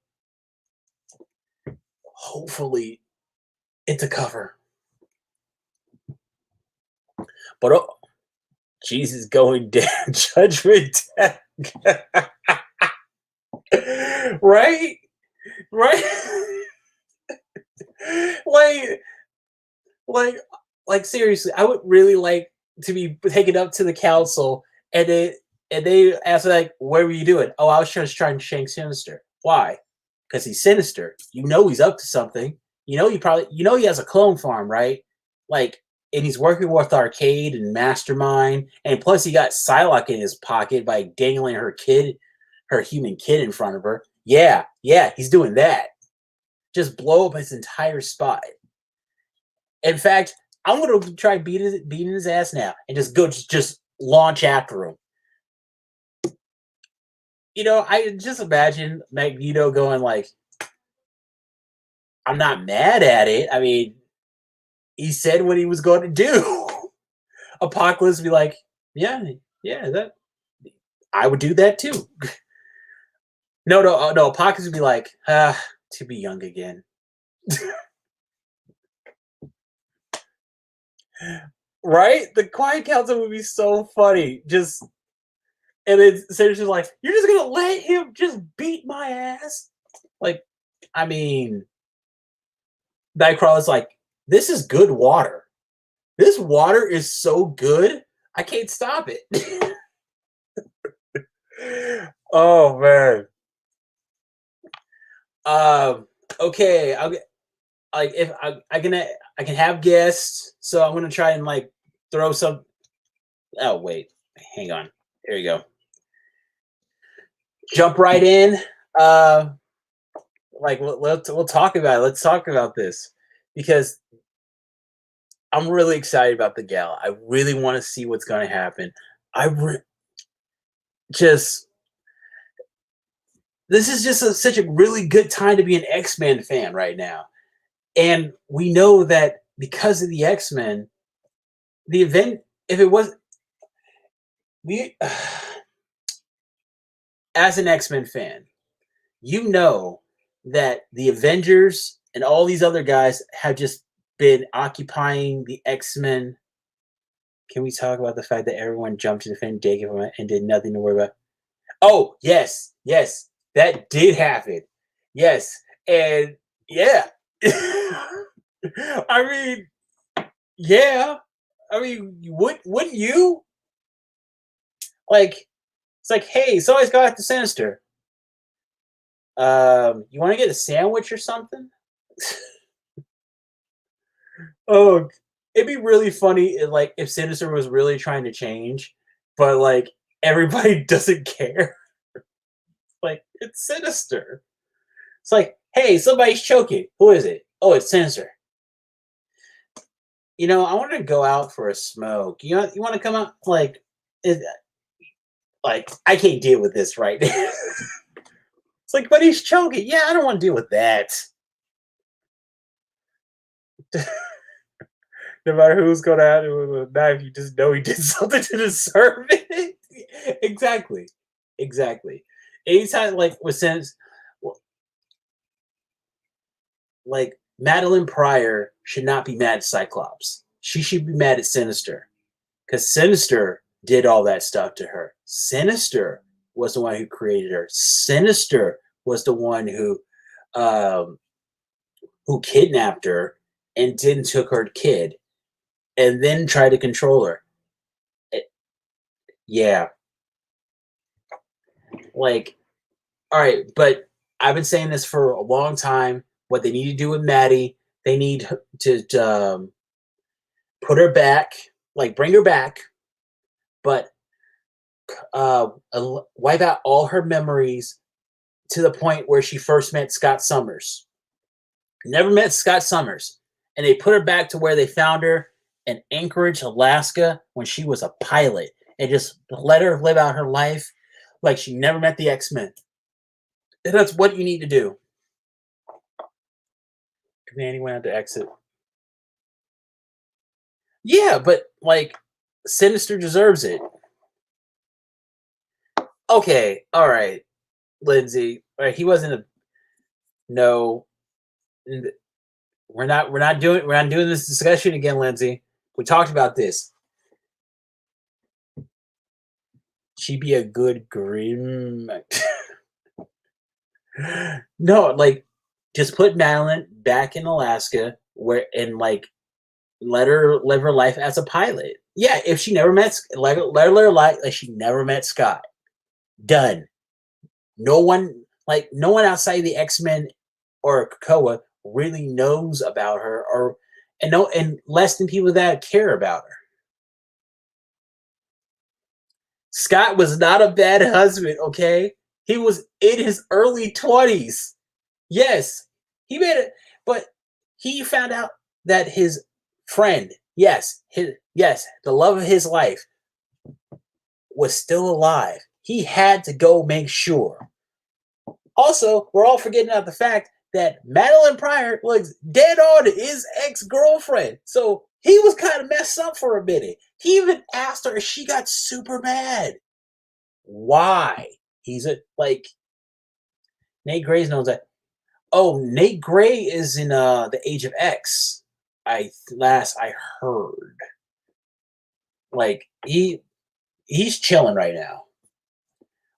[SPEAKER 1] it's a cover. But oh, Jesus going down, Judgment Day. Right? Right? like like like seriously, I would really like to be taken up to the council and they ask like, "What were you doing?" "Oh, I was just trying to shank Sinister." "Why?" "Because he's sinister. You know he's up to something. You know he has a clone farm, right? Like, and he's working with Arcade and Mastermind, and plus he got Psylocke in his pocket by dangling her human kid in front of her. Yeah, yeah, he's doing that. Just blow up his entire spot. In fact, I'm gonna try beating his ass now and just launch after him. I just imagine Magneto going like, "I'm not mad at it. I mean, he said what he was going to do." Apocalypse be like, "Yeah, yeah, that I would do that too." No, no, no. Apocalypse would be like, to be young again." Right? The Quiet Council would be so funny. And then Sarah's just like, "You're just gonna let him just beat my ass?" Like, I mean, Nightcrawler's like, "This is good water. This water is so good, I can't stop it." Oh man. Um. Okay. I'll get like if I can have guests, so I'm gonna try and like throw some. Oh wait, hang on. Here you go. Jump right in. Uh, like we'll talk about it. Let's talk about this because I'm really excited about the gala. I really want to see what's going to happen. I just this is just such a really good time to be an X-Men fan right now. And we know that because of the X-Men, the event, if it was, we, as an X-Men fan, you know that the Avengers and all these other guys have just been occupying the X-Men. Can we talk about the fact that everyone jumped to defend Dagon and did nothing to worry about? Oh, yes, yes, that did happen. Yes, and yeah. I mean, yeah. I mean, wouldn't you? Like, it's like, hey, somebody's got after Sinister. You want to get a sandwich or something? Oh, it'd be really funny if Sinister was really trying to change, but like everybody doesn't care. Like, it's Sinister. It's like, hey, somebody's choking. Who is it? Oh, it's Sinister. I want to go out for a smoke. You want to come out it, I can't deal with this right now. It's like, but he's choking. Yeah, I don't want to deal with that. No matter who's going at it with a knife, you just know he did something to deserve it. Exactly, exactly. Anytime with sense, like Madeline Pryor should not be mad at Cyclops. She should be mad at Sinister because Sinister did all that stuff to her. Sinister was the one who created her. Sinister was the one um, who kidnapped her and then took her kid and then tried to control her. It, yeah, like, all right, but I've been saying this for a long time. What they need to do with Maddie, they need to put her back, like bring her back, but wipe out all her memories to the point where she first met Scott Summers. Never met Scott Summers. And they put her back to where they found her in Anchorage, Alaska, when she was a pilot, and just let her live out her life like she never met the X-Men. And that's what you need to do. Manny went out to exit. Yeah, but Sinister deserves it. Okay, all right, Lindsay. All right, he wasn't a no. We're not doing this discussion again, Lindsay. We talked about this. She'd be a good grim. No, like just put Madeline back in Alaska where and like let her live her life as a pilot. Yeah, if she never met let her live her life like she never met Scott. Done. No one no one outside the X-Men or Krakoa really knows about her or and no and less than people that care about her. Scott was not a bad husband, okay? He was in his early 20s. Yes, he made it, but he found out that his friend, yes, the love of his life was still alive. He had to go make sure. Also, we're all forgetting about the fact that Madeline Pryor was dead on his ex-girlfriend. So he was kind of messed up for a minute. He even asked her, she got super mad. Why? He's a Nate Gray's knows that. Oh, Nate Gray is in the Age of X. I heard. Like he's chilling right now.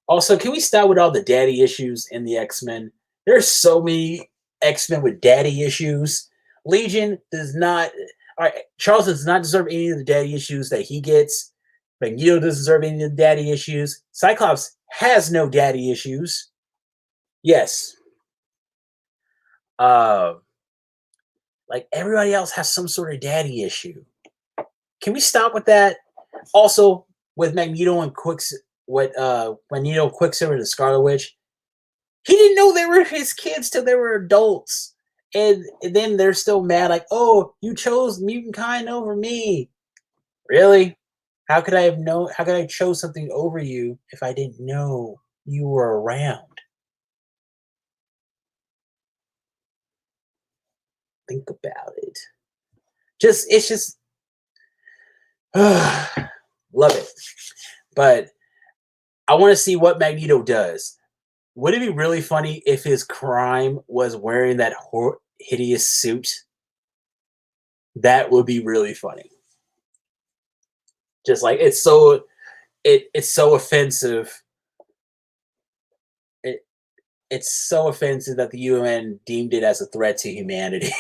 [SPEAKER 1] Also, can we stop with all the daddy issues in the X-Men? There's so many X-Men with daddy issues. Legion does not. All right, Charles does not deserve any of the daddy issues that he gets. Magneto doesn't deserve any of the daddy issues. Cyclops has no daddy issues. Yes. Uh, like everybody else has some sort of daddy issue. Can we stop with that? Also, with Magneto and Magneto, Quicksilver, and the Scarlet Witch, he didn't know they were his kids till they were adults. And then they're still mad, like, oh, you chose mutant kind over me. Really? How could I chose something over you if I didn't know you were around? Think about it. It's just love it. But I want to see what Magneto does. Would it be really funny if his crime was wearing that hideous suit? That would be really funny. Just like it's so offensive. It it's so offensive that the UN deemed it as a threat to humanity.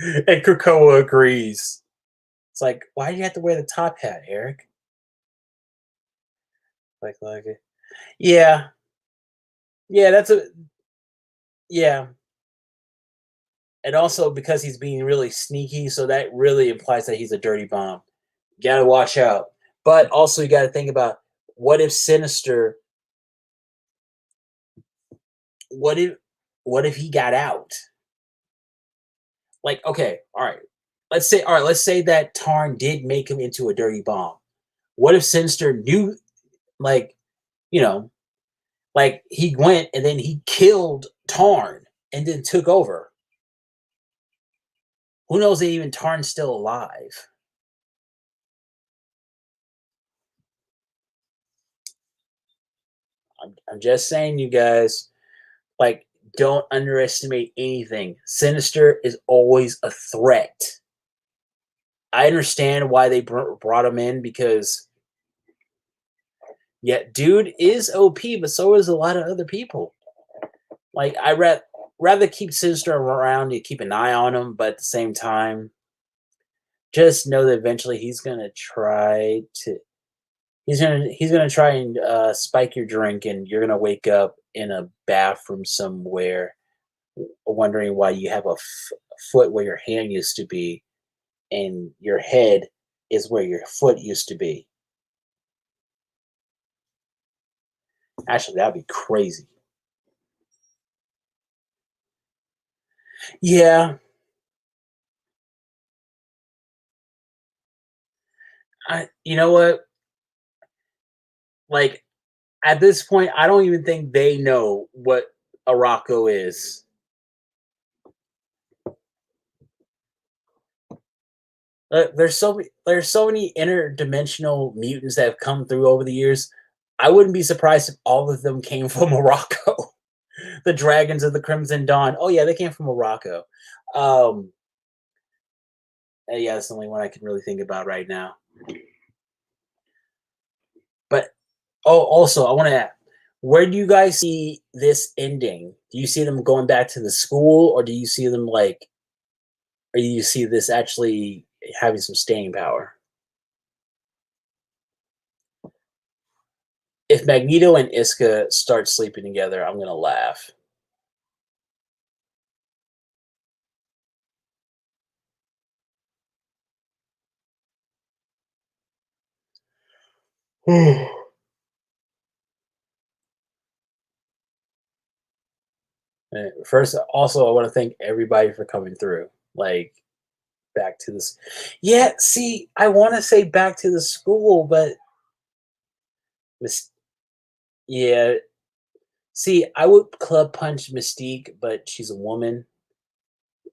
[SPEAKER 1] And Krakoa agrees. It's like, why do you have to wear the top hat, Eric? Like it. Yeah. Yeah, yeah. And also because he's being really sneaky, so that really implies that he's a dirty bomb. You gotta watch out. But also you gotta think about what if Sinister what if what if he got out? Like, okay, let's say that Tarn did make him into a dirty bomb. What if Sinister knew like, you know, like he went and then he killed Tarn and then took over? Who knows that even Tarn's still alive? I'm just saying, you guys, like, don't underestimate anything. Sinister is always a threat. I understand why they brought him in because, yeah, dude is OP, but so is a lot of other people. Like, rather keep Sinister around and keep an eye on him, but at the same time, just know that eventually he's gonna try and spike your drink, and you're gonna wake up in a bathroom somewhere, wondering why you have a foot where your hand used to be, and your head is where your foot used to be. Actually, that'd be crazy. Yeah, you know what? Like at this point, I don't even think they know what Araco is. There's so many interdimensional mutants that have come through over the years. I wouldn't be surprised if all of them came from Morocco. The dragons of the Crimson Dawn. Oh yeah, they came from Morocco. Um, yeah, that's the only one I can really think about right now. But Oh, also, I want to ask, where do you guys see this ending? Do you see them going back to the school, or do you see them like, or do you see this actually having some staying power? If Magneto and Iska start sleeping together, I'm gonna laugh. First, also, I want to thank everybody for coming through. Like, back to this. Yeah, see, I want to say back to the school, but yeah. See, I would club punch Mystique, but she's a woman,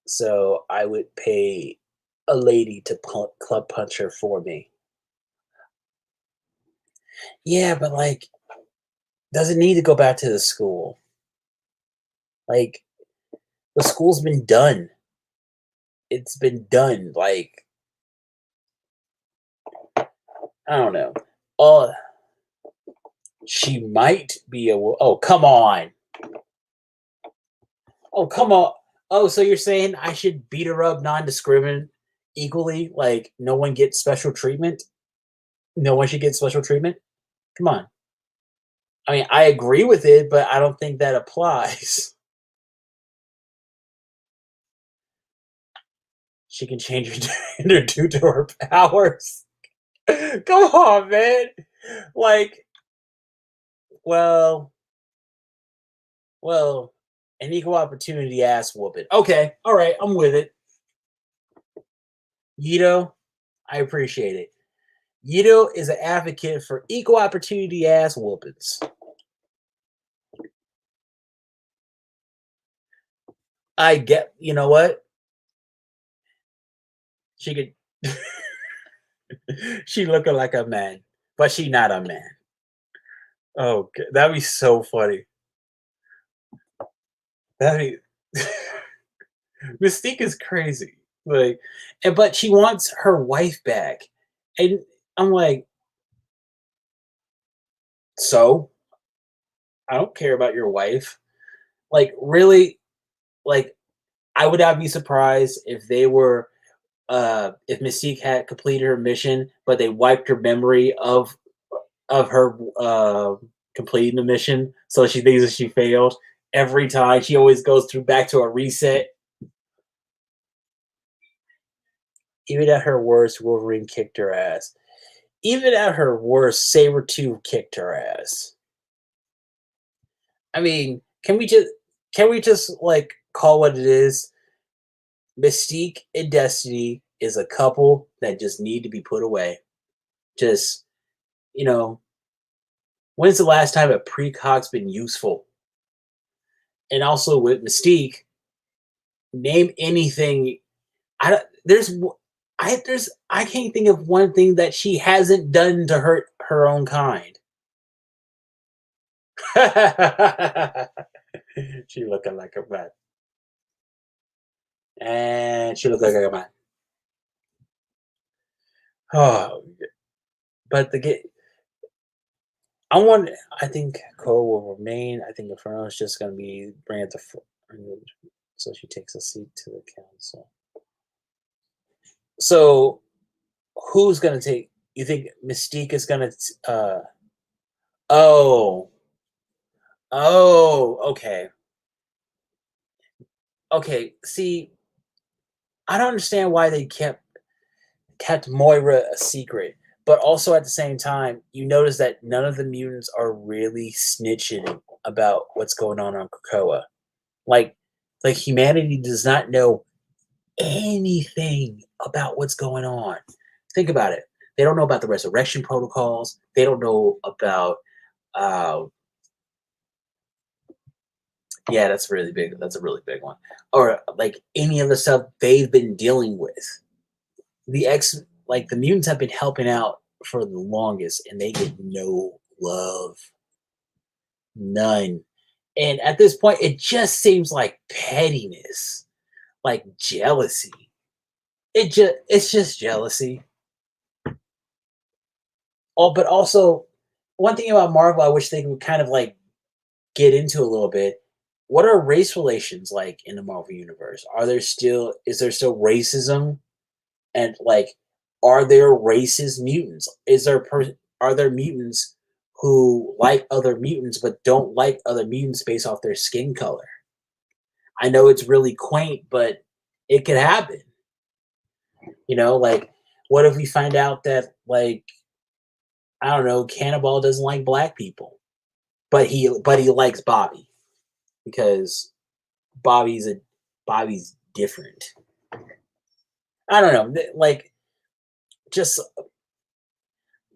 [SPEAKER 1] so I would pay a lady to club punch her for me. Yeah, but like, doesn't need to go back to the school. Like, the school's been done. It's been done. Like, I don't know. Oh, she might be a. Oh, come on. Oh, come on. Oh, so you're saying I should beat her up non-discriminate equally? Like, no one gets special treatment? No one should get special treatment? Come on. I mean, I agree with it, but I don't think that applies. She can change her gender due to her powers. Come on, man. Like, well, well, an equal opportunity ass whooping. Okay, all right, I'm with it. Yito, I appreciate it. Yito is an advocate for equal opportunity ass whoopings. I get, you know what? She could, she looking like a man, but she not a man. Oh, that'd be so funny. That'd be Mystique is crazy. Like, but she wants her wife back, and I'm like, so I don't care about your wife. Like, really? Like, I would not be surprised if they were, if Mystique had completed her mission, but they wiped her memory of her completing the mission, so she thinks that she failed every time. She always goes through back to a reset. Even at her worst, Wolverine kicked her ass. Even at her worst, Sabretooth kicked her ass. I mean, can we just like call what it is? Mystique and Destiny is a couple that just need to be put away. Just, you know, when's the last time a precog's been useful? And also with Mystique, name anything. I don't, I can't think of one thing that she hasn't done to hurt her own kind. She looking like a man, and she looked like a man. Oh, but I want. I think Cole will remain. I think Inferno is just going to be bring it to. So she takes a seat to the council. So who's going to take? You think Mystique is going to? Oh, oh, okay, okay. See, I don't understand why they kept Moira a secret. But also at the same time, you notice that none of the mutants are really snitching about what's going on Krakoa. Like, like humanity does not know anything about what's going on. Think about it. They don't know about the resurrection protocols. They don't know about uh, yeah, that's really big. That's a really big one. Or like any of the stuff they've been dealing with. The X like the mutants have been helping out for the longest and they get no love. None. And at this point, it just seems like pettiness, like jealousy. It's just jealousy. Oh, but also one thing about Marvel, I wish they would kind of like get into a little bit. What are race relations like in the Marvel universe? Are there still is there still racism and like are there racist mutants? Are there mutants who like other mutants but don't like other mutants based off their skin color? I know it's really quaint, but it could happen. Like what if we find out that like I don't know, Cannibal doesn't like black people, but he likes Bobby because Bobby's different. I don't know, like just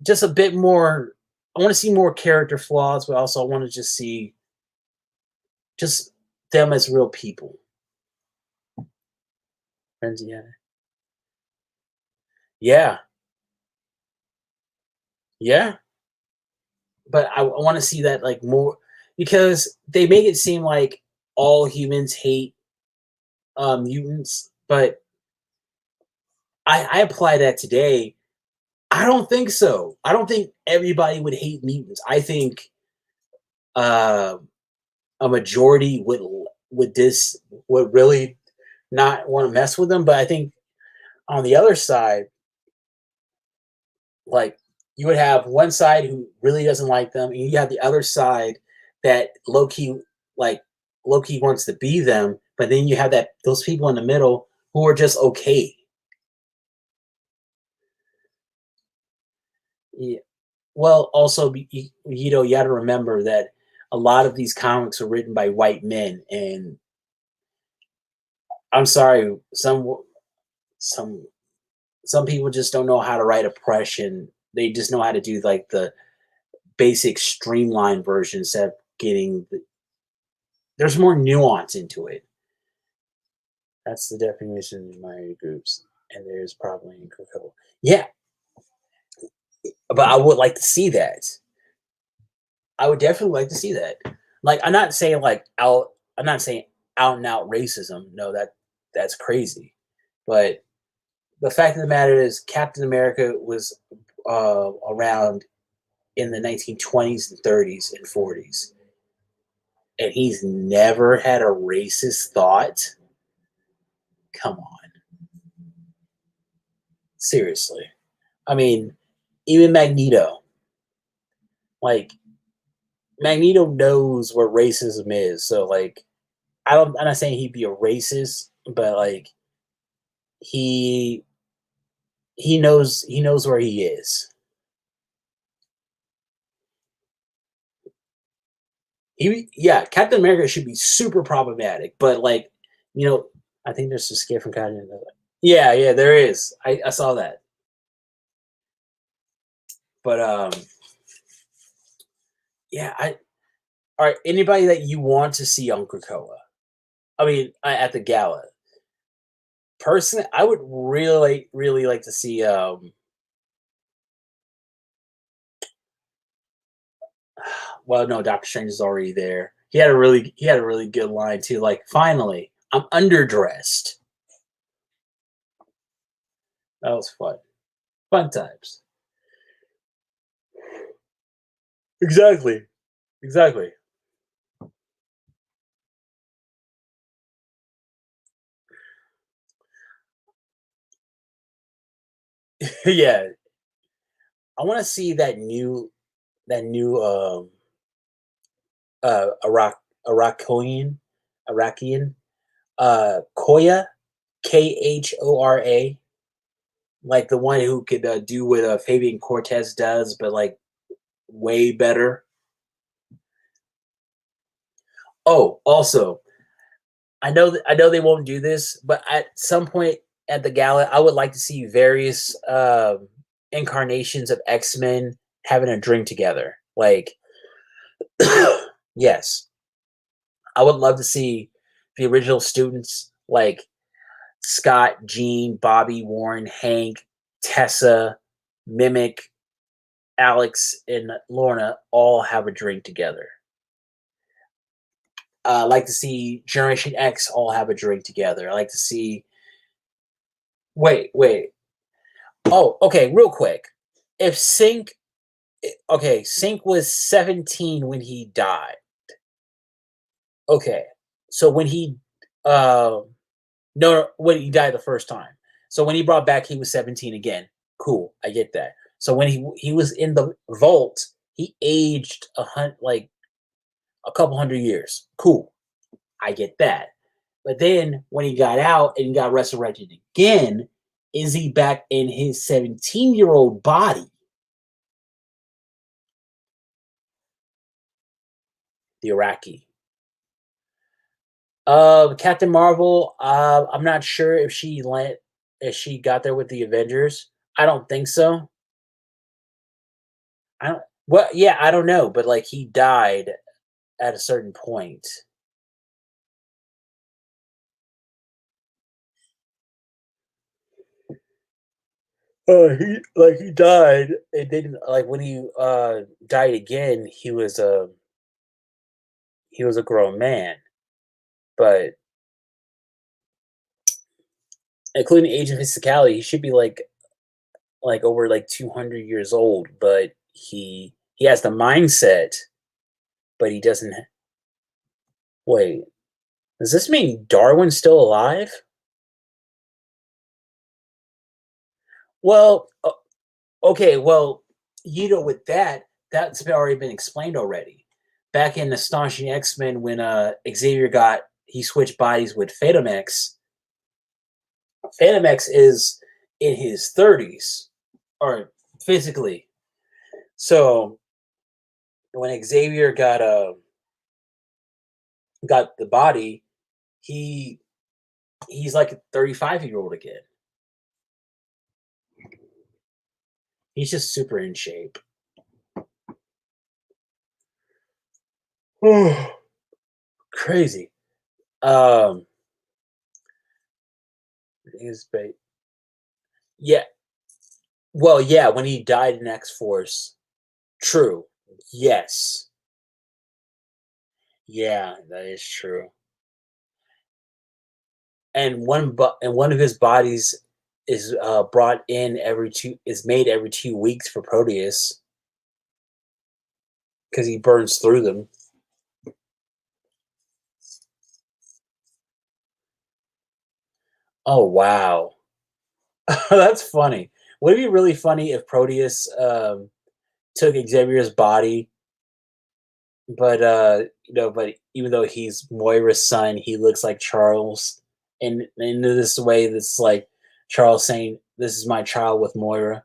[SPEAKER 1] just a bit more. I want to see more character flaws, but also I want to just see just them as real people. Friends, yeah, yeah, yeah. But I want to see that like more because they make it seem like all humans hate mutants, but I apply that today. I don't think so. I don't think everybody would hate mutants. I think uh, a majority would really not want to mess with them. But I think on the other side, like you would have one side who really doesn't like them, and you have the other side that like low key wants to be them. But then you have those people in the middle who are just okay. Yeah. Well, also, you got to remember that a lot of these comics are written by white men, and I'm sorry, some some people just don't know how to write oppression. They just know how to do like the basic streamlined version instead of getting. There's more nuance into it. That's the definition of my groups, and there's probably a couple. Yeah, but I would like to see that. I would definitely like to see that. Like, I'm not saying like out. I'm not saying out and out racism. No, that's crazy. But the fact of the matter is, Captain America was around in the 1920s and 30s and 40s, and he's never had a racist thought. Come on, seriously. I mean, even Magneto. Like Magneto knows what racism is. So like, I'm not saying he'd be a racist, but like he he knows where he is. Yeah, Captain America should be super problematic, but like you know, I think there's a skit from Captain. Yeah, yeah, there is. I saw that, but yeah, I all right. Anybody that you want to see on Krakoa? I mean, at the gala. Personally, I would really, really like to see. Well, no, Doctor Strange is already there. He had a really good line too. Like, finally, I'm underdressed. That was fun. Fun times. Exactly. Exactly. Yeah, I want to see that new Iraqian Iraqian Koya Khora, like the one who could do what Fabian Cortez does, but like way better. Oh, also, I know they won't do this, but at some point at the gala, I would like to see various incarnations of X-Men having a drink together. Like, yes, I would love to see the original students like Scott, Jean, Bobby, Warren, Hank, Tessa, Mimic, Alex, and Lorna all have a drink together. I like to see Generation X all have a drink together. I like to see. Wait, wait. Oh, okay. Real quick, if Sync Okay, Sync was 17 when he died. Okay. So when he uh no, when he died the first time. So when he brought back he was 17 again. Cool. I get that. So when he was in the vault, he aged like a couple hundred years. Cool. I get that. But then when he got out and got resurrected again, is he back in his 17-year-old body? The Iraqi. Captain Marvel. I'm not sure if she got there with the Avengers. I don't think so. I don't. Well, yeah, I don't know, but like he died at a certain point. He died. It didn't like when he died again. He was a grown man, but including age and physicality, he should be like over like 200 years old. But he has the mindset, but he doesn't. Wait, does this mean Darwin's still alive? Well, okay, well, with that's already been explained already. Back in Astonishing X-Men, when Xavier he switched bodies with Phantom X is in his 30s, or physically. So when Xavier got the body, he he's like a 35-year-old again. He's just super in shape. Crazy. Um, his yeah. Well, yeah, when he died in X Force. True. Yes. Yeah, that is true. And one of his bodies is brought in every two is made every 2 weeks for Proteus because he burns through them. Oh wow, that's funny. Would it be really funny if Proteus took Xavier's body, but but even though he's Moira's son, he looks like Charles, and in this way, this like Charles saying, "This is my child with Moira."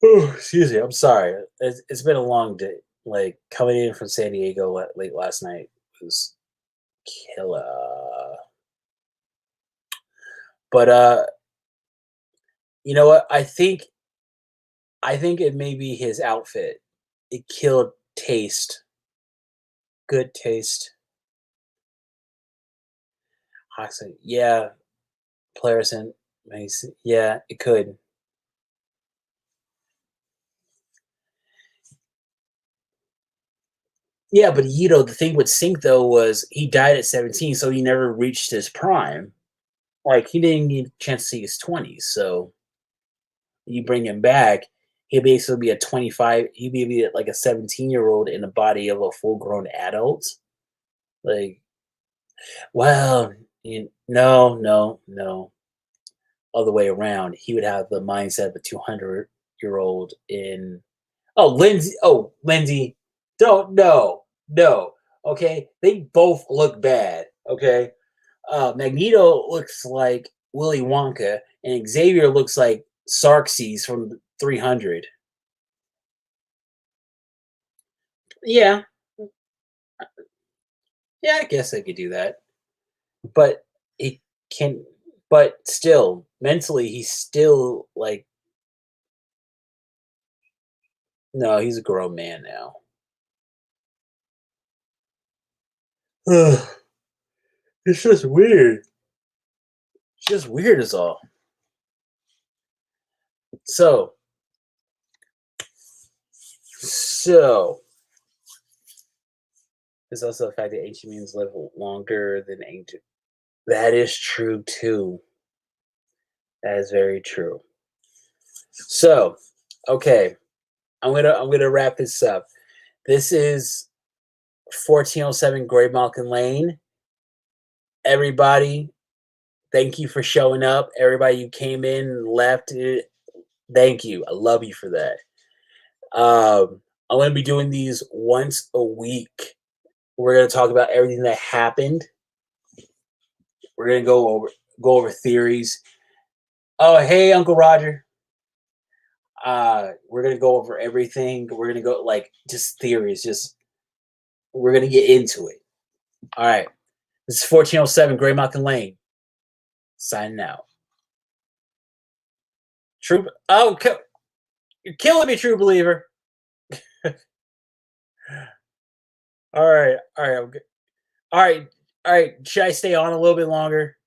[SPEAKER 1] Excuse me. I'm sorry. It's been a long day. Like coming in from San Diego late last night was killer. But you know what? I think it may be his outfit. It killed taste. Good taste. Hoxton. Yeah. Playerson. Yeah, it could. Yeah, but the thing with Sync though was he died at 17, so he never reached his prime. Like he didn't get a chance to see his 20s, so you bring him back, he'd basically be a 25, he'd be like a 17-year-old in the body of a full-grown adult. Like, well, no, no, no. Other way around. He would have the mindset of a 200-year-old in. Lindsay. Don't, no, no. Okay. They both look bad. Okay. Magneto looks like Willy Wonka, and Xavier looks like Xerxes from 300. Yeah, yeah, I guess I could do that. But he can, but still, mentally, he's still like, no, he's a grown man now. It's just weird. It's just weird as all. So, so There's also the fact that ancient mutants live longer than ancient. That is true too. That is very true. So, okay, I'm gonna wrap this up. This is 1407 Great Malkin Lane. Everybody, thank you for showing up. Everybody who came in and left, thank you. I love you for that. I'm going to be doing these once a week. We're going to talk about everything that happened. We're going to go over theories. Oh, hey, Uncle Roger. We're going to go over everything. We're going to go just theories. We're going to get into it. All right. This is 1407 Great Malkin Lane. Signing out. True. Oh, you're killing me, True Believer. All right. All right. Should I stay on a little bit longer?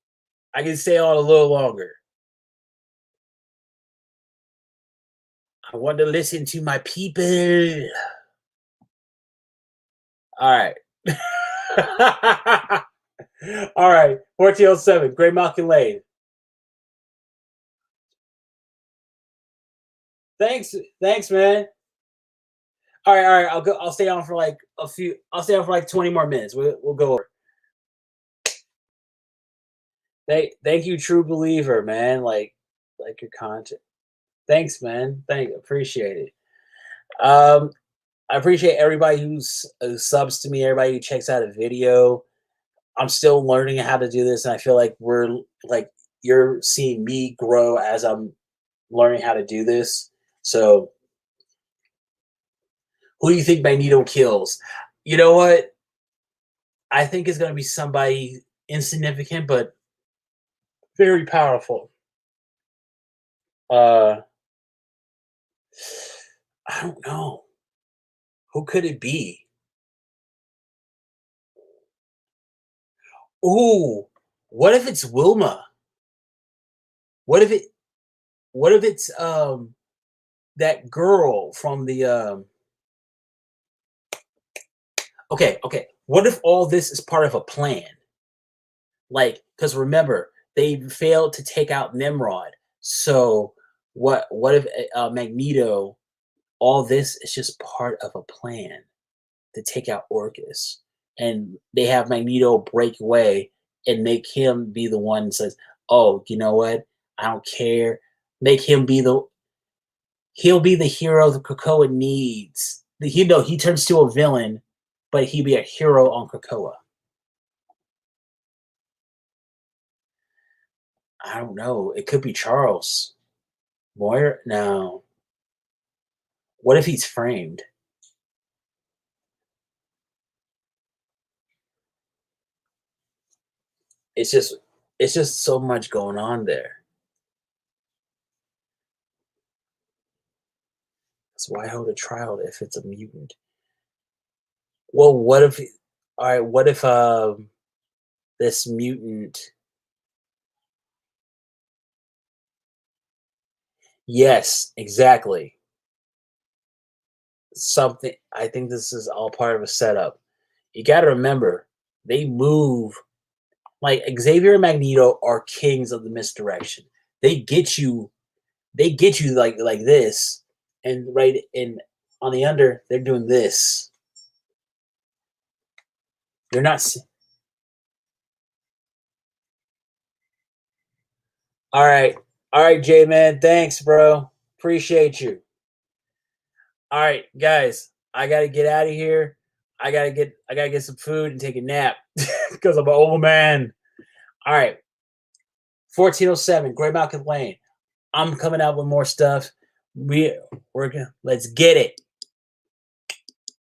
[SPEAKER 1] I can stay on a little longer. I want to listen to my people. All right. All right. 1407, Great Malkin Lane. Thanks, man. All right. I'll stay on for like I'll stay on for like 20 more minutes. We'll go over. Thank you, True Believer, man. Like your content. Thanks, man. Appreciate it. I appreciate everybody who subs to me, everybody who checks out a video. I'm still learning how to do this, and I feel like you're seeing me grow as I'm learning how to do this. So, who do you think Magneto kills? You know what? I think it's going to be somebody insignificant, but very powerful. I don't know. Who could it be? Ooh, what if it's Wilma? What if it's that girl from the okay. What if all this is part of a plan? Like, because remember, they failed to take out Nimrod. So what if Magneto, all this is just part of a plan to take out Orcus? And they have Magneto break away and make him be the one that says, oh, you know what? I don't care. Make him be he'll be the hero the Krakoa needs. He turns to a villain, but he'd be a hero on Krakoa. I don't know. It could be Charles. Moira? No. What if he's framed? It's just so much going on there. So why hold a trial if it's a mutant? Well, what if this mutant? Yes, exactly. Something. I think this is all part of a setup. You got to remember, they move like Xavier and Magneto are kings of the misdirection. They get you like this, and right in on the under, they're doing this. They're not. All right, J man. Thanks, bro. Appreciate you. All right, guys. I gotta get out of here. I gotta get some food and take a nap because I'm an old man. All right. 1407, Great Malkin Lane. I'm coming out with more stuff. Let's get it.